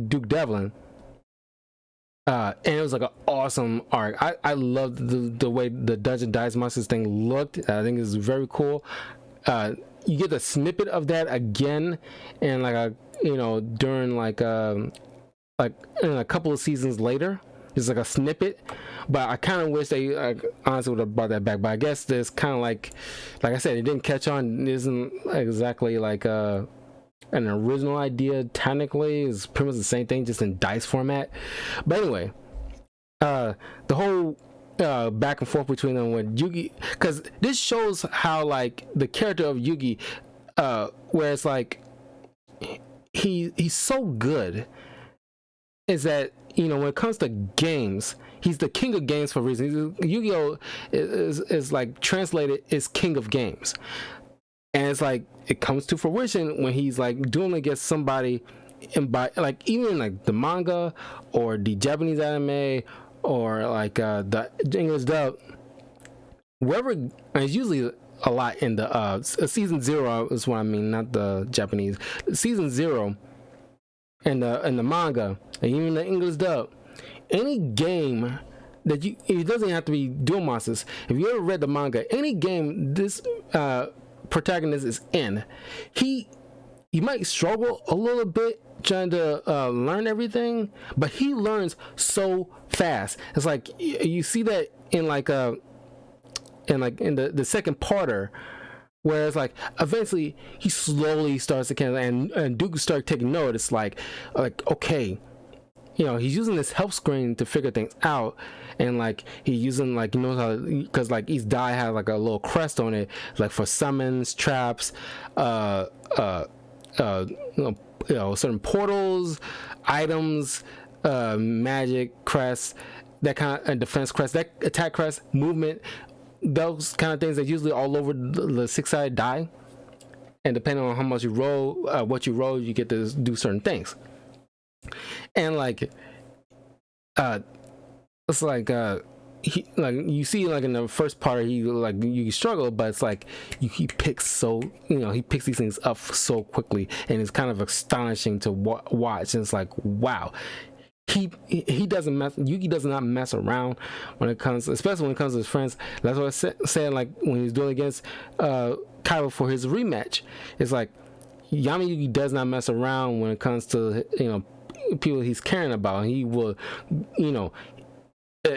Duke Devlin, and it was like an awesome arc. I loved the way the Dungeon Dice Monsters thing looked. I think it's very cool. You get a snippet of that again, and like during like in a couple of seasons later. It's like a snippet, but I kind of wish they honestly would have brought that back. But I guess there's kind of like I said, it didn't catch on. It isn't exactly like an original idea. Technically, it's pretty much the same thing, just in dice format. But anyway, the whole back and forth between them with Yugi, because this shows how like the character of Yugi, where it's like he's so good, is that when it comes to games, he's the king of games for a reason. Yu-Gi-Oh is like translated is king of games, and it's like it comes to fruition when he's like dueling against somebody, and by like even like the manga or the Japanese anime or like the English dub, wherever. And it's usually a lot in the season 0 is what I mean, not the Japanese. Season 0 and the manga, and even the English dub, any game that it doesn't have to be Duel Monsters. If you ever read the manga, any game this protagonist is in, he might struggle a little bit trying to learn everything, but he learns so fast. It's like you see that in the second parter, where it's like eventually he slowly starts to kind of, and Duke starts taking note. It's like okay, you know, he's using this help screen to figure things out, and like he's using, like, you know how, because like each die has like a little crest on it, like for summons, traps, you know, certain portals, items, magic crest, that kind of, and defense crest, that attack crest, movement, those kind of things that usually all over the six-sided die, and depending on how much you roll, what you roll, you get to do certain things. And like it's like he, like, you see, like in the first part, he, like, you struggle, but it's like he picks, so, you know, he picks these things up so quickly, and it's kind of astonishing to watch. And it's like, wow, he doesn't mess, Yugi does not mess around when it comes, especially when it comes to his friends. That's what I said, like when he's doing against Kaiba for his rematch. It's like Yami Yugi does not mess around when it comes to, you know, people he's caring about. He will, you know,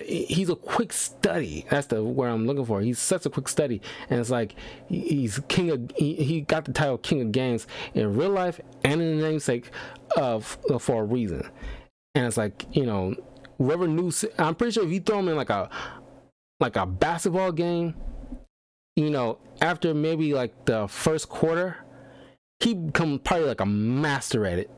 he's a quick study. That's the word I'm looking for. He's such a quick study, and it's like he's king of. He got the title King of Games in real life and in the namesake of for a reason. And it's like, you know, whoever knew. I'm pretty sure if you throw him in like a basketball game, you know, after maybe like the first quarter, he become probably like a master at it,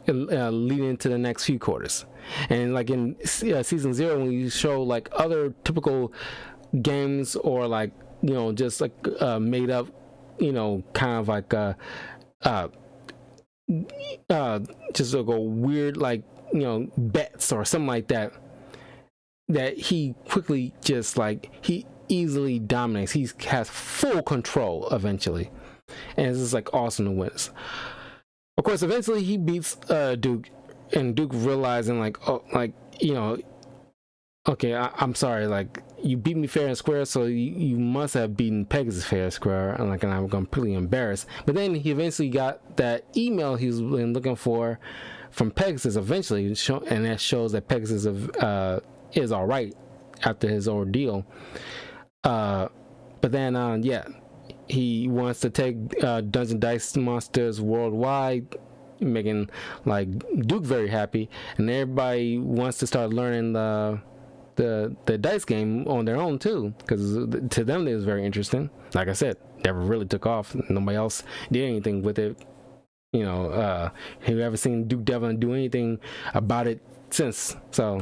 leading into the next few quarters. And like in season 0, when you show like other typical games, or like, you know, just like made up, you know, kind of like just like a weird, like, you know, bets or something like that, that he quickly just like, he easily dominates. He has full control eventually, and it's just like awesome to witness. Of course, eventually he beats Duke, and Duke realizing like, oh, like, you know, okay, I'm sorry, like, you beat me fair and square, so you must have beaten Pegasus fair and square, and like, and I'm completely embarrassed. But then he eventually got that email he's been looking for from Pegasus eventually, and that shows that Pegasus is all right after his ordeal. But then yeah, he wants to take Dungeon Dice Monsters worldwide, making like Duke very happy, and everybody wants to start learning the dice game on their own too, because to them it was very interesting. Like I said, never really took off. Nobody else did anything with it. You know, have you ever seen Duke Devlin do anything about it since? So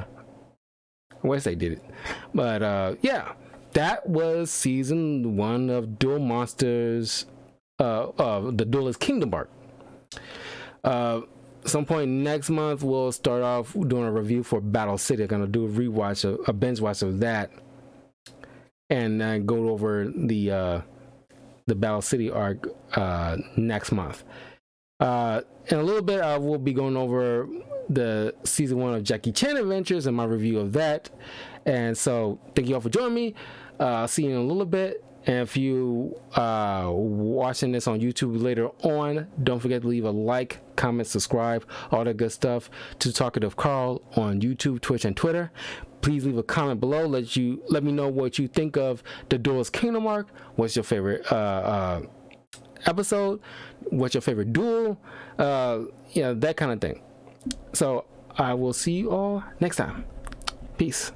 I wish they did it. But yeah, that was season 1 of Duel Monsters, the Duelist Kingdom Arc. Some point next month we'll start off doing a review for Battle City. I'm gonna do a rewatch, a binge watch of that, and go over the Battle City arc next month. In a little bit I will be going over the season 1 of Jackie Chan Adventures and my review of that. And so thank you all for joining me. I'll see you in a little bit. And if you watching this on YouTube later on, don't forget to leave a like, comment, subscribe, all that good stuff to Talkative Carl on YouTube, Twitch, and Twitter. Please leave a comment below. Let me know what you think of the Duelist Kingdom Arc. What's your favorite episode? What's your favorite duel? Yeah, that kind of thing. So I will see you all next time. Peace.